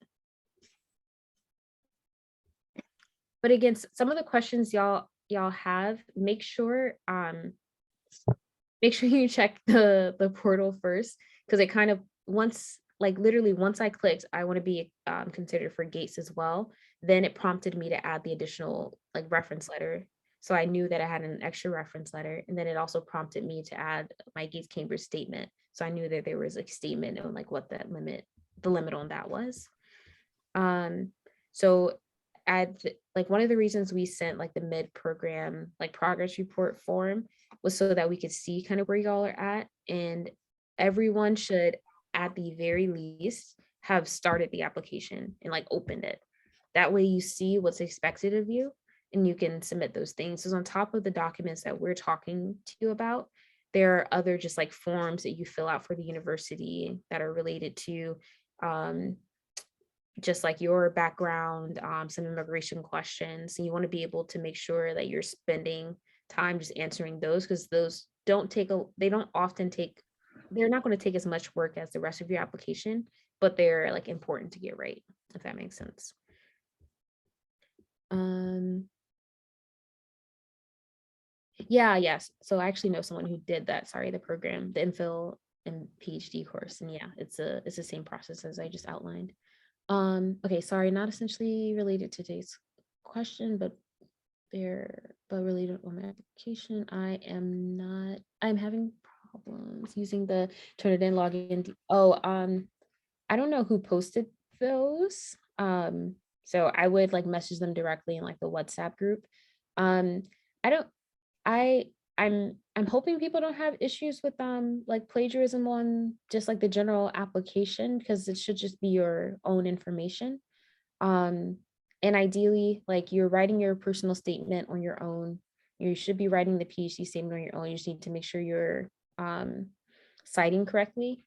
But again, some of the questions y'all have, make sure you check the portal first, because it kind of literally once I clicked, I want to be considered for GATES as well. Then it prompted me to add the additional reference letter. So I knew that I had an extra reference letter, and then it also prompted me to add my GATES Cambridge statement. So I knew that there was a statement on what the limit on that was. So one of the reasons we sent the mid-program progress report form was so that we could see kind of where y'all are at, and everyone should at the very least have started the application and opened it. That way you see what's expected of you and you can submit those things. So on top of the documents that we're talking to you about, there are other just forms that you fill out for the university that are related to just your background, some immigration questions. And you want to be able to make sure that you're spending time just answering those, because those they're not going to take as much work as the rest of your application, but they're important to get right, if that makes sense. Yes. So I actually know someone who did that. Sorry, the program, the MPhil and PhD course. And yeah, it's the same process as I just outlined. Okay, sorry, not essentially related to today's question, but related on my application. I'm having problems using the Turnitin login. I don't know who posted those. So I would message them directly in the WhatsApp group. I'm hoping people don't have issues with plagiarism on just the general application, because it should just be your own information. And ideally, you're writing your personal statement on your own. You should be writing the PhD statement on your own. You just need to make sure you're citing correctly.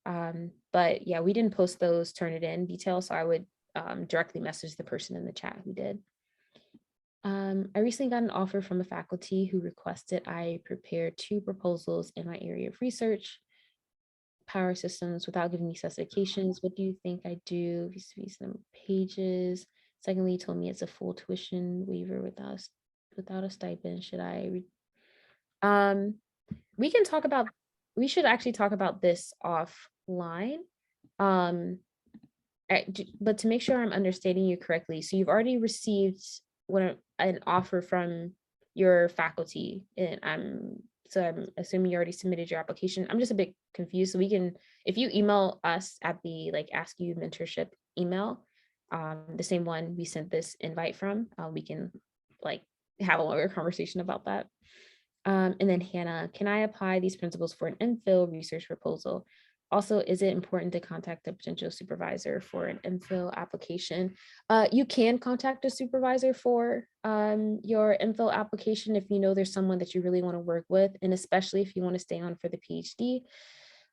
But yeah, we didn't post those Turnitin details, so I would directly message the person in the chat who did. I recently got an offer from a faculty who requested I prepare 2 proposals in my area of research, power systems, without giving me specifications. What do you think I do? Some pages. Secondly, told me it's a full tuition waiver without a stipend. Should I? We should actually talk about this offline. But to make sure I'm understanding you correctly, so you've already received an offer from your faculty, and I'm assuming you already submitted your application. I'm just a bit confused. So if you email us at the ASCU mentorship email, the same one we sent this invite from, we can have a longer conversation about that. And then Hannah, can I apply these principles for an MPhil research proposal? Also, is it important to contact a potential supervisor for an MPhil application? You can contact a supervisor for your MPhil application if you know there's someone that you really want to work with, and especially if you want to stay on for the PhD,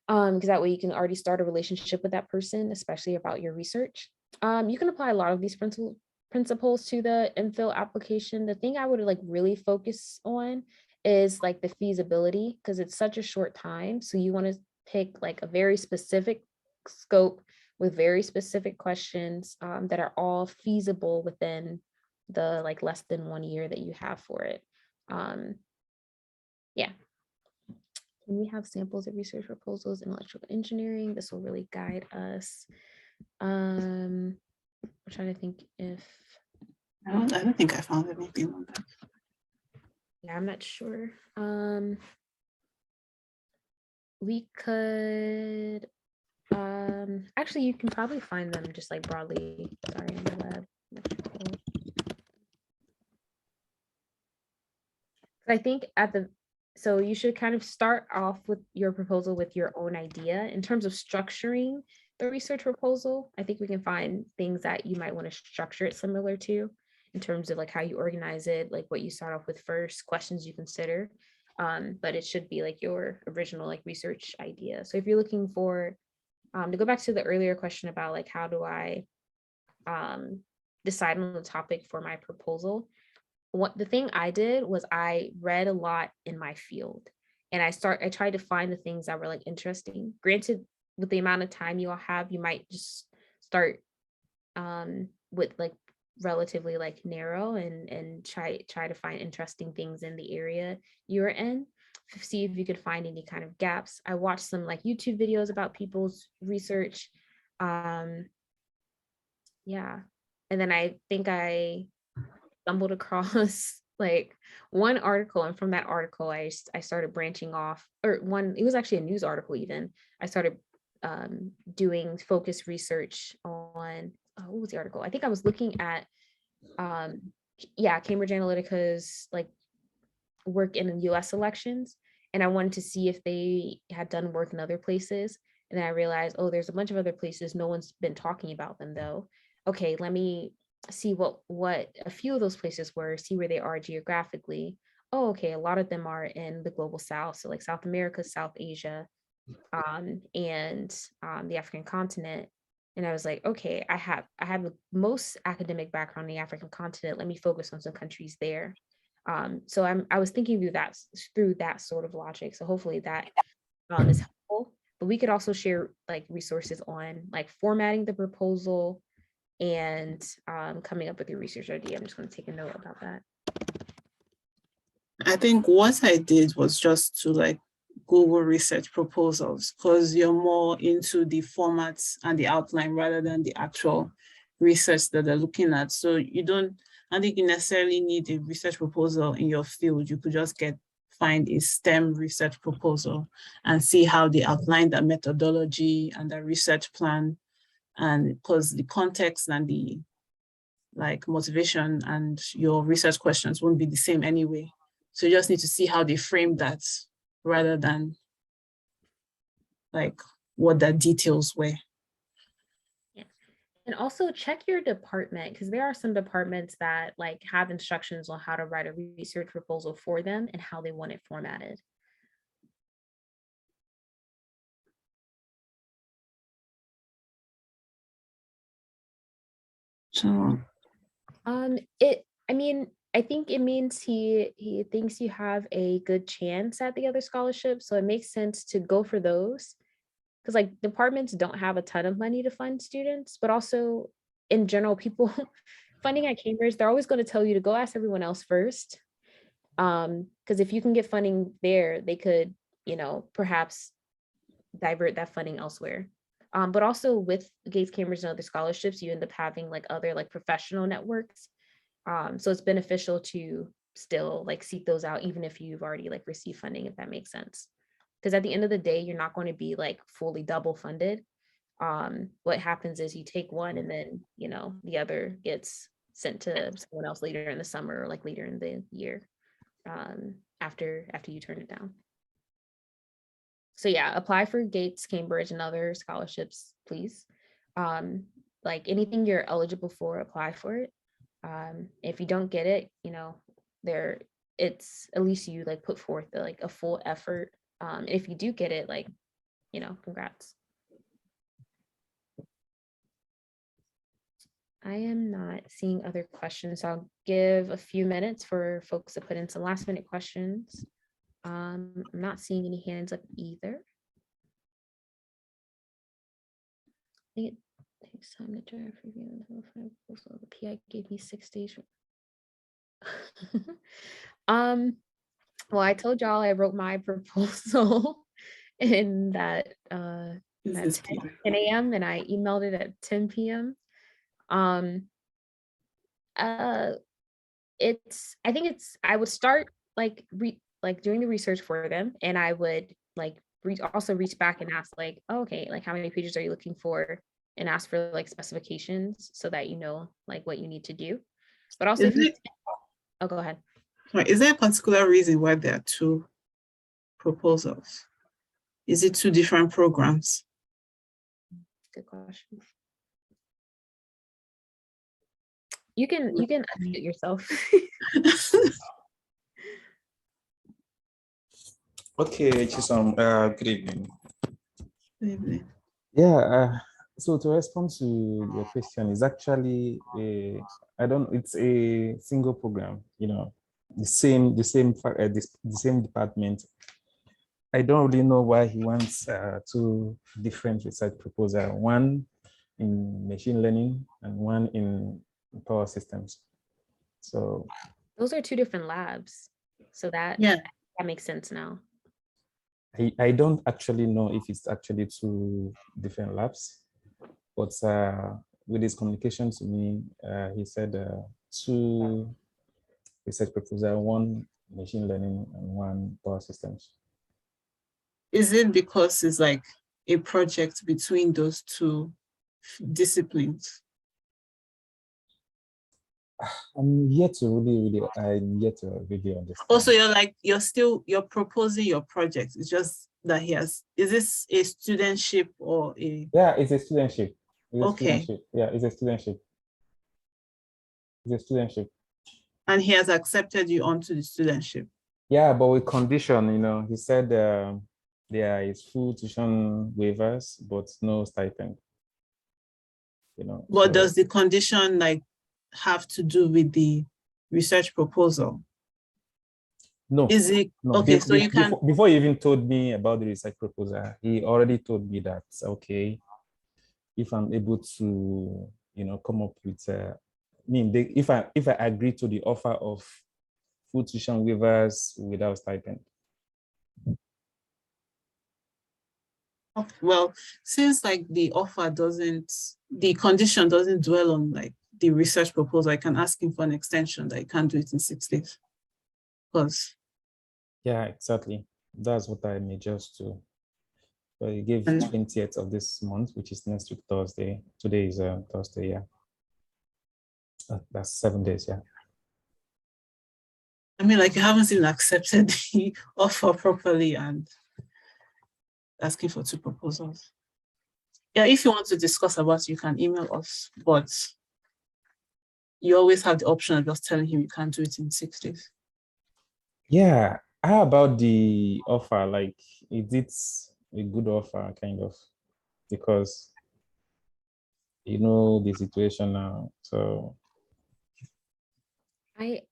because that way you can already start a relationship with that person, especially about your research. You can apply a lot of these principles to the MPhil application. The thing I would really focus on is the feasibility, because it's such a short time. So you want to pick a very specific scope with very specific questions that are all feasible within the less than 1 year that you have for it. Yeah. Can we have samples of research proposals in electrical engineering? This will really guide us. I'm trying to think if I don't think I found anything on that. Yeah, I'm not sure. We could, actually, you can probably find them just like broadly, sorry, in the web. I think so you should kind of start off with your proposal with your own idea. In terms of structuring the research proposal, I think we can find things that you might want to structure it similar to, in terms of like how you organize it, like what you start off with first, questions you consider. But it should be like your original like research idea. So if you're looking for, to go back to the earlier question about like how do I decide on the topic for my proposal, the thing I did was I read a lot in my field, and I tried to find the things that were like interesting. Granted, with the amount of time you all have, you might just start with like relatively like narrow and try to find interesting things in the area you're in. See if you could find any kind of gaps. I watched some like YouTube videos about people's research. Yeah. And then I think I stumbled across like one article, and from that article I started branching off, or it was actually a news article even. I started doing focused research on, what was the article? I think I was looking at Cambridge Analytica's like work in the US elections, and I wanted to see if they had done work in other places. And then I realized, oh, there's a bunch of other places, no one's been talking about them though. Okay, let me see what a few of those places were, see where they are geographically. Oh, okay, a lot of them are in the global south, so like South America, South Asia, and the African continent. And I was like, okay, I have the most academic background in the African continent, let me focus on some countries there. So I was thinking through that sort of logic, so hopefully that is helpful. But we could also share like resources on like formatting the proposal and coming up with your research idea. I'm just going to take a note about that. I think what I did was just to like Google research proposals, because you're more into the formats and the outline rather than the actual research that they're looking at. So I don't think you necessarily need a research proposal in your field. You could just find a STEM research proposal and see how they outline that methodology and the research plan. And because the context and the like motivation and your research questions won't be the same anyway. So you just need to see how they frame that rather than like what the details were. Yeah. And also check your department, because there are some departments that like have instructions on how to write a research proposal for them and how they want it formatted. So I think it means he thinks you have a good chance at the other scholarships, so it makes sense to go for those, because like departments don't have a ton of money to fund students, but also in general, people funding at Cambridge, they're always going to tell you to go ask everyone else first, because if you can get funding there, they could, perhaps divert that funding elsewhere. But also with Gates, Cambridge, and other scholarships, you end up having like other like professional networks. So it's beneficial to still like seek those out, even if you've already like received funding, if that makes sense. Because at the end of the day, you're not going to be like fully double funded. What happens is you take one and then, the other gets sent to someone else later in the summer or like later in the year, after you turn it down. So yeah, apply for Gates, Cambridge, and other scholarships, please. Like anything you're eligible for, apply for it. If you don't get it, it's at least you like put forth like a full effort. If you do get it, like, congrats. I am not seeing other questions. I'll give a few minutes for folks to put in some last minute questions. I'm not seeing any hands up either. I think it takes time to draft review and proposal. The PI gave me 6 days. Well, I told y'all I wrote my proposal in that 10 a.m. and I emailed it at 10 p.m. I would start like doing the research for them, and I would like also reach back and ask like, oh, okay, like how many pages are you looking for, and ask for like specifications so that you know like what you need to do. But also if you, oh, go ahead. Right. Is there a particular reason why there are two proposals? Is it two different programs? Good question. You can unmute yourself. Okay, Chisom, good evening. Good evening. Yeah, so to respond to your question, is actually it's a single program, you know, the same department. I don't really know why he wants two different research proposals, one in machine learning and one in power systems. So those are two different labs. So that makes sense now. I don't actually know if it's actually two different labs, but with his communication to me, he said two research proposal, one machine learning and one power systems. Is it because it's like a project between those two disciplines? I'm yet to really understand. Also, you're proposing your project. It's just that is this a studentship or a? Yeah, it's a studentship. Okay. Yeah, it's a studentship. It's a studentship. And he has accepted you onto the studentship. Yeah, but with condition, you know, he said there is full tuition waivers, but no stipend. You know. What so, does the condition like have to do with the research proposal? No. Is it no, okay? So you can before he even told me about the research proposal, he already told me that okay, if I'm able to, you know, come up with if I agree to the offer of full tuition waivers without stipend. Well, since like the condition doesn't dwell on like the research proposal, I can ask him for an extension that he can't do it in 6 days. Because yeah, exactly. That's what I may just do. So he gave 20th of this month, which is next week Thursday. Today is Thursday, yeah. That's 7 days, yeah. I mean, like you haven't even accepted the offer properly and asking for two proposals. Yeah, if you want to discuss about it, you can email us, but you always have the option of just telling him you can't do it in 6 days. Yeah, how about the offer? Like, is it a good offer, kind of? Because you know the situation now. So I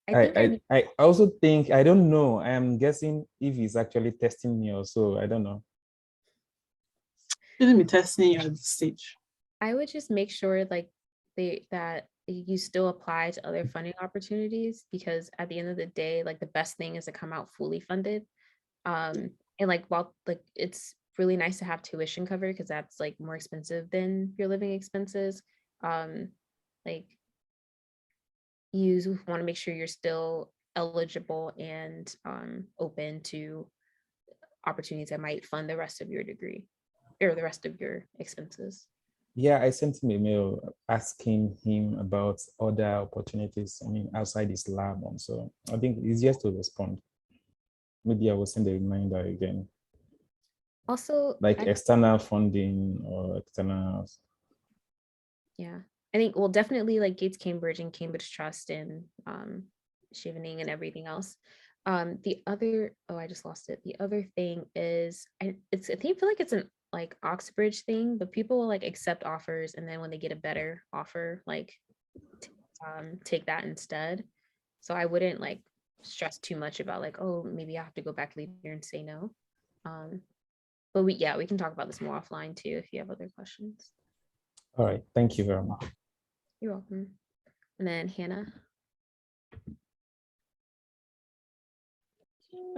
also think, I don't know. I am guessing if he's actually testing me or so. I don't know. Shouldn't be testing you at this stage. I would just make sure like that you still apply to other funding opportunities, because at the end of the day, like the best thing is to come out fully funded. And like while like it's really nice to have tuition covered because that's like more expensive than your living expenses. Like you want to make sure you're still eligible and open to opportunities that might fund the rest of your degree or the rest of your expenses. Yeah, I sent him a mail asking him about other opportunities, I mean, outside his lab. And so I think it's just to respond. Maybe I will send a reminder again. Also, like external funding or external. Yeah, I think, well, definitely like Gates Cambridge and Cambridge Trust and Chevening and everything else. The other, oh, I just lost it. The other thing is, I feel like it's an like Oxbridge thing, but people will like accept offers and then when they get a better offer, like take that instead. So I wouldn't like stress too much about like, oh, maybe I have to go back later and say no. But we can talk about this more offline too if you have other questions. All right, thank you very much. You're welcome. And then Hannah.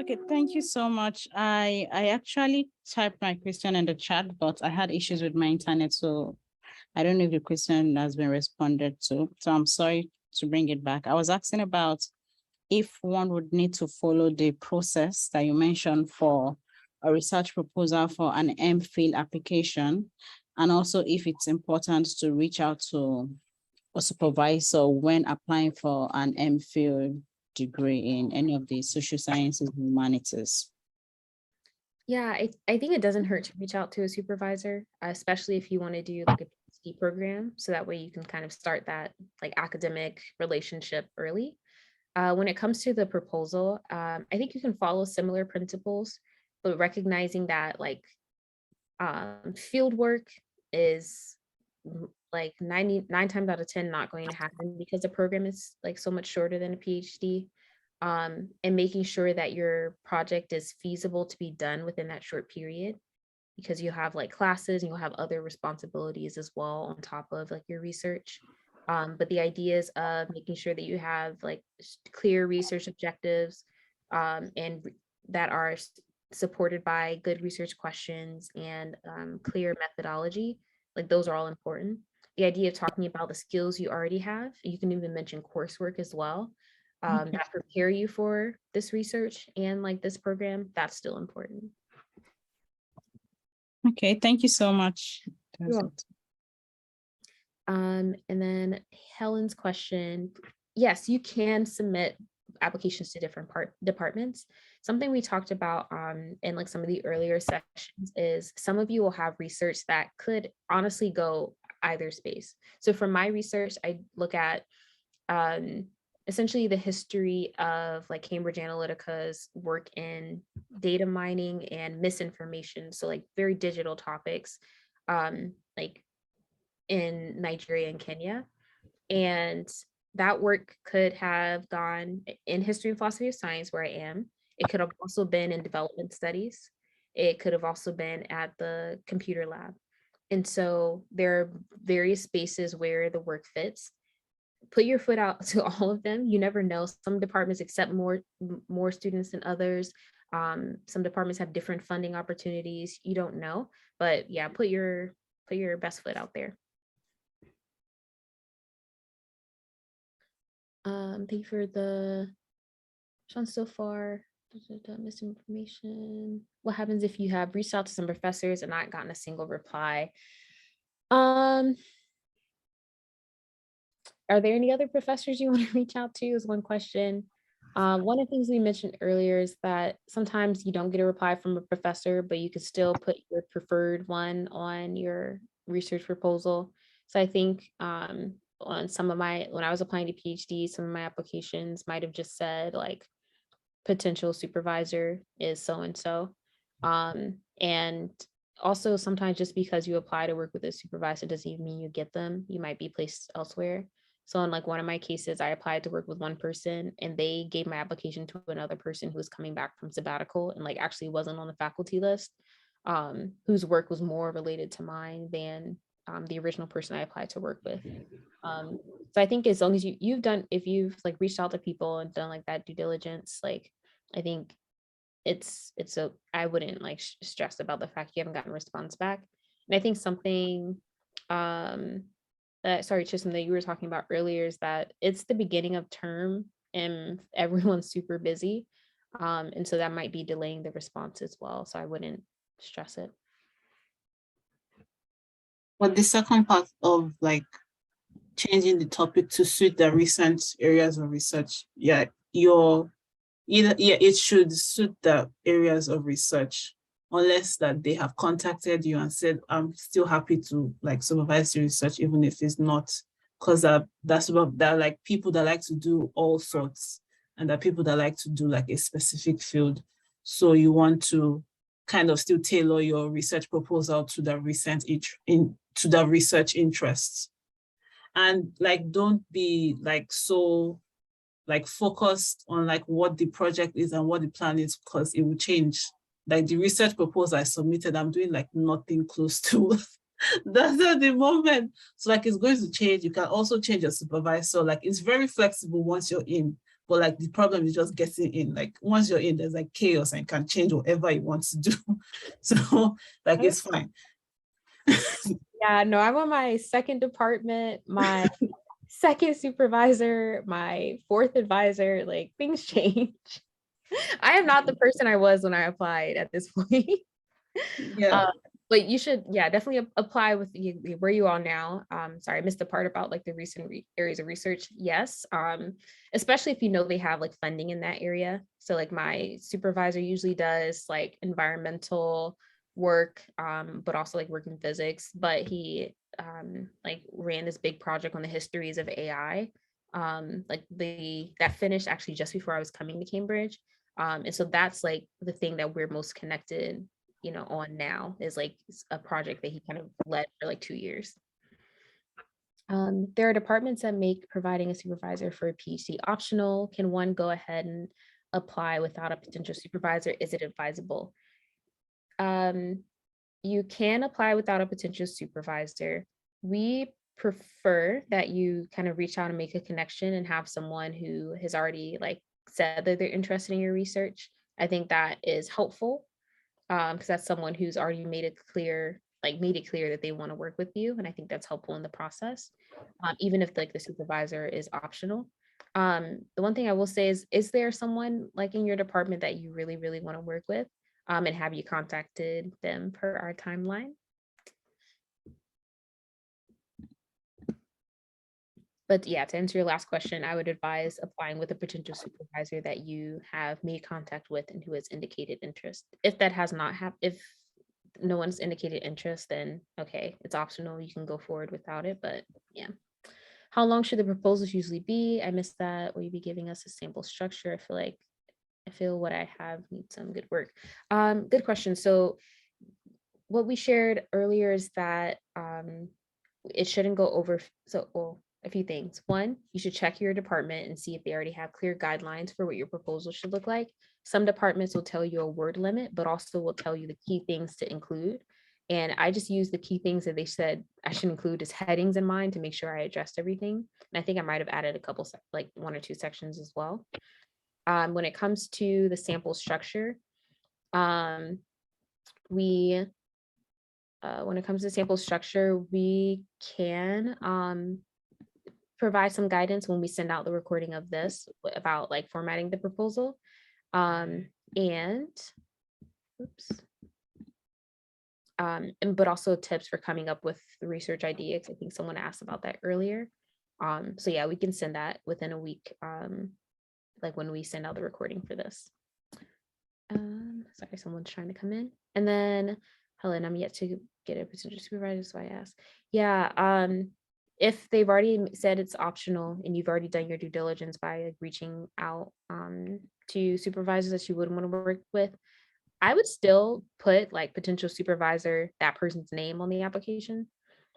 Okay, thank you so much. I actually typed my question in the chat, but I had issues with my internet, so I don't know if the question has been responded to. So I'm sorry to bring it back. I was asking about if one would need to follow the process that you mentioned for a research proposal for an MPhil application, and also if it's important to reach out to a supervisor when applying for an MPhil degree in any of the social sciences and humanities. Yeah, I think it doesn't hurt to reach out to a supervisor, especially if you want to do like a PhD program. So that way you can kind of start that like academic relationship early. When it comes to the proposal, I think you can follow similar principles, but recognizing that like field work is like 99 times out of 10 not going to happen because the program is like so much shorter than a PhD. And making sure that your project is feasible to be done within that short period, because you have like classes and you'll have other responsibilities as well on top of like your research. But the ideas of making sure that you have like clear research objectives and that are supported by good research questions and clear methodology, like those are all important. The idea of talking about the skills you already have, you can even mention coursework as well, that prepare you for this research and like this program, that's still important. Okay, thank you so much. And then Helen's question, yes, you can submit applications to different departments. Something we talked about in like some of the earlier sessions is some of you will have research that could honestly go either space. So for my research, I look at essentially the history of like Cambridge Analytica's work in data mining and misinformation. So like very digital topics, like in Nigeria and Kenya. And that work could have gone in history and philosophy of science where I am. It could have also been in development studies. It could have also been at the computer lab. And so there are various spaces where the work fits. Put your foot out to all of them. You never know. Some departments accept more students than others. Some departments have different funding opportunities. You don't know, but yeah, put your best foot out there. Thank you for the response so far. Misinformation. What happens if you have reached out to some professors and not gotten a single reply? Are there any other professors you want to reach out to is one question. One of the things we mentioned earlier is that sometimes you don't get a reply from a professor, but you could still put your preferred one on your research proposal. So I think on some of when I was applying to PhD, some of my applications might have just said like potential supervisor is so-and-so. And also sometimes just because you apply to work with a supervisor doesn't even mean you get them. You might be placed elsewhere. So in like one of my cases, I applied to work with one person and they gave my application to another person who was coming back from sabbatical and like actually wasn't on the faculty list, whose work was more related to mine than the original person I applied to work with. So I think as long as if you've like reached out to people and done like that due diligence, like I think I wouldn't like stress about the fact you haven't gotten a response back. And I think something sorry, Chisholm, that you were talking about earlier is that it's the beginning of term and everyone's super busy. And so that might be delaying the response as well. So I wouldn't stress it. But the second part of like changing the topic to suit the recent areas of research, it should suit the areas of research, unless that they have contacted you and said, I'm still happy to like supervise your research, even if it's not, because there are like people that like to do all sorts, and there are people that like to do like a specific field. So you want to kind of still tailor your research proposal to the research interests. And like, don't be like so like focused on like what the project is and what the plan is, because it will change. Like the research proposal I submitted, I'm doing like nothing close to that's at the moment. So like it's going to change. You can also change your supervisor. Like it's very flexible once you're in, but like the problem is just getting in. Like once you're in, there's like chaos and you can change whatever you want to do. So like it's fine. Yeah, no, I'm on my second department. My second supervisor, my fourth advisor, like things change. I am not the person I was when I applied at this point. Yeah. But you should, yeah, definitely apply with where you are now. Sorry, I missed the part about like the recent areas of research. Yes, especially if you know they have like funding in that area. So like my supervisor usually does like environmental work, but also like work in physics. But he like ran this big project on the histories of AI. Like that finished actually just before I was coming to Cambridge. And so that's like the thing that we're most connected, on now, is like a project that he kind of led for like 2 years. There are departments that make providing a supervisor for a PhD optional. Can one go ahead and apply without a potential supervisor? Is it advisable? You can apply without a potential supervisor. We prefer that you kind of reach out and make a connection and have someone who has already like said that they're interested in your research. I think that is helpful, because that's someone who's already made it clear that they want to work with you. And I think that's helpful in the process, even if like the supervisor is optional. The one thing I will say is there someone like in your department that you really, really want to work with? And have you contacted them per our timeline? But yeah, to answer your last question, I would advise applying with a potential supervisor that you have made contact with and who has indicated interest. If that has not happened, if no one's indicated interest, then okay, it's optional. You can go forward without it, but yeah. How long should the proposals usually be? I missed that. Will you be giving us a sample structure? I feel what I have needs some good work. Good question. So what we shared earlier is that it shouldn't go over, a few things. One, you should check your department and see if they already have clear guidelines for what your proposal should look like. Some departments will tell you a word limit, but also will tell you the key things to include. And I just use the key things that they said I should include as headings in mind to make sure I addressed everything. And I think I might have added a couple, like 1 or 2 sections as well. When it comes to the sample structure, when it comes to sample structure, we can provide some guidance when we send out the recording of this about like formatting the proposal. But also tips for coming up with the research ideas. I think someone asked about that earlier. So yeah, we can send that within a week, like when we send out the recording for this. Sorry, someone's trying to come in. And then Helen, I'm yet to get a potential supervisor, so I asked. Yeah, if they've already said it's optional and you've already done your due diligence by like, reaching out to supervisors that you wouldn't want to work with, I would still put like potential supervisor, that person's name on the application.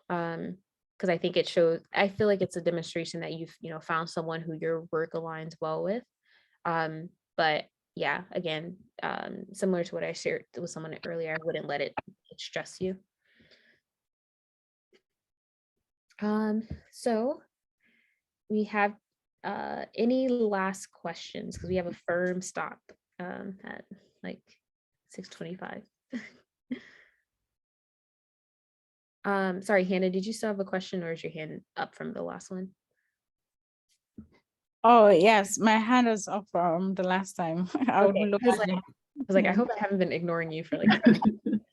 Because I think it shows, I feel like it's a demonstration that you've, found someone who your work aligns well with. But yeah, again, similar to what I shared with someone earlier, I wouldn't let it stress you. So we have any last questions, because we have a firm stop at like 6:25. Sorry, Hannah, did you still have a question, or is your hand up from the last one? Oh, yes, my hand is up from the last time. I Okay. I was like, I hope I haven't been ignoring you for like.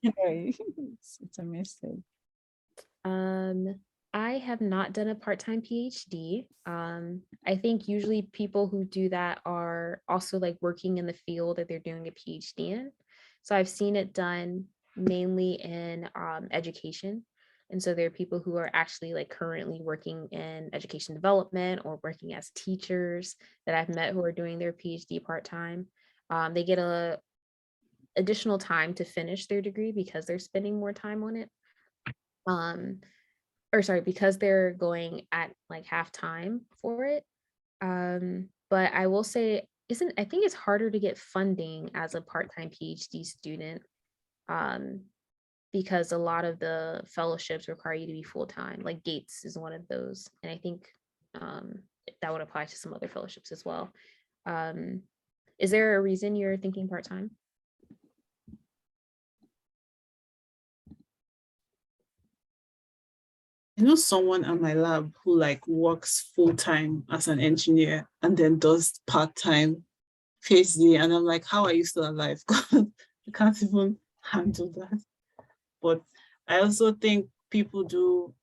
It's a mistake. I have not done a part-time PhD. I think usually people who do that are also like working in the field that they're doing a PhD in. So I've seen it done mainly in education. And so there are people who are actually like currently working in education development or working as teachers that I've met who are doing their PhD part-time. They get a additional time to finish their degree because they're spending more time on it. Because they're going at like half time for it. But I will say, I think it's harder to get funding as a part-time PhD student, because a lot of the fellowships require you to be full-time, like Gates is one of those. And I think that would apply to some other fellowships as well. Is there a reason you're thinking part-time? I know someone at my lab who like works full-time as an engineer and then does part-time PhD. And I'm like, how are you still alive? I can't even handle that. But I also think people do,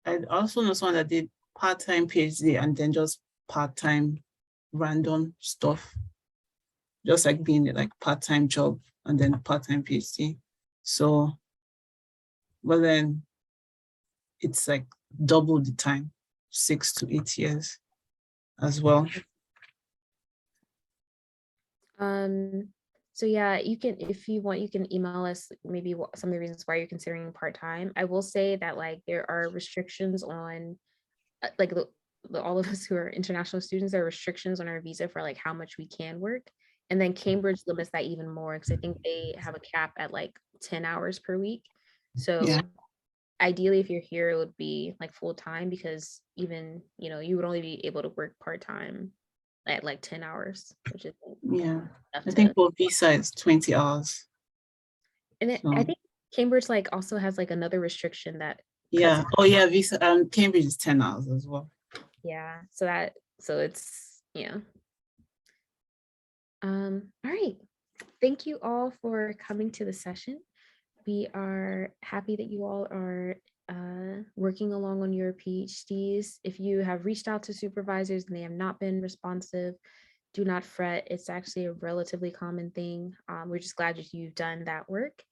I also know someone that did part-time PhD and then just part-time random stuff, just like being like part-time job and then part-time PhD. So, but then it's like double the time, 6 to 8 years as well. So yeah, you can, if you want, you can email us maybe some of the reasons why you're considering part-time. I will say that like there are restrictions on like all of us who are international students, there are restrictions on our visa for like how much we can work. And then Cambridge limits that even more because I think they have a cap at like 10 hours per week. So Yeah. ideally, if you're here, it would be like full time because even, you know, you would only be able to work part-time at like 10 hours, which is Yeah. enough I to, think for visa is 20 hours. and then I think Cambridge like also has like another restriction that Yeah. Oh yeah, visa Cambridge is 10 hours as well. yeah, so it's yeah. All right. Thank you all for coming to the session. We are happy that you all are working along on your PhDs. If you have reached out to supervisors and they have not been responsive, do not fret. It's actually a relatively common thing. We're just glad that you've done that work.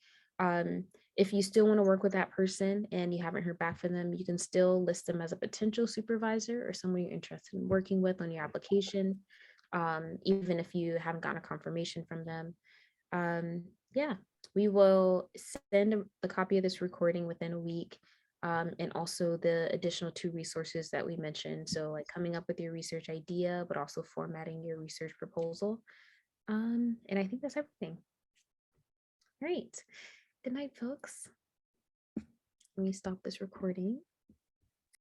If you still want to work with that person and you haven't heard back from them, you can still list them as a potential supervisor or someone you're interested in working with on your application, even if you haven't gotten a confirmation from them. Yeah, we will send the copy of this recording within a week, and also the additional 2 resources that we mentioned. So like coming up with your research idea, but also formatting your research proposal. And I think that's everything. All right. Good night, folks. Let me stop this recording.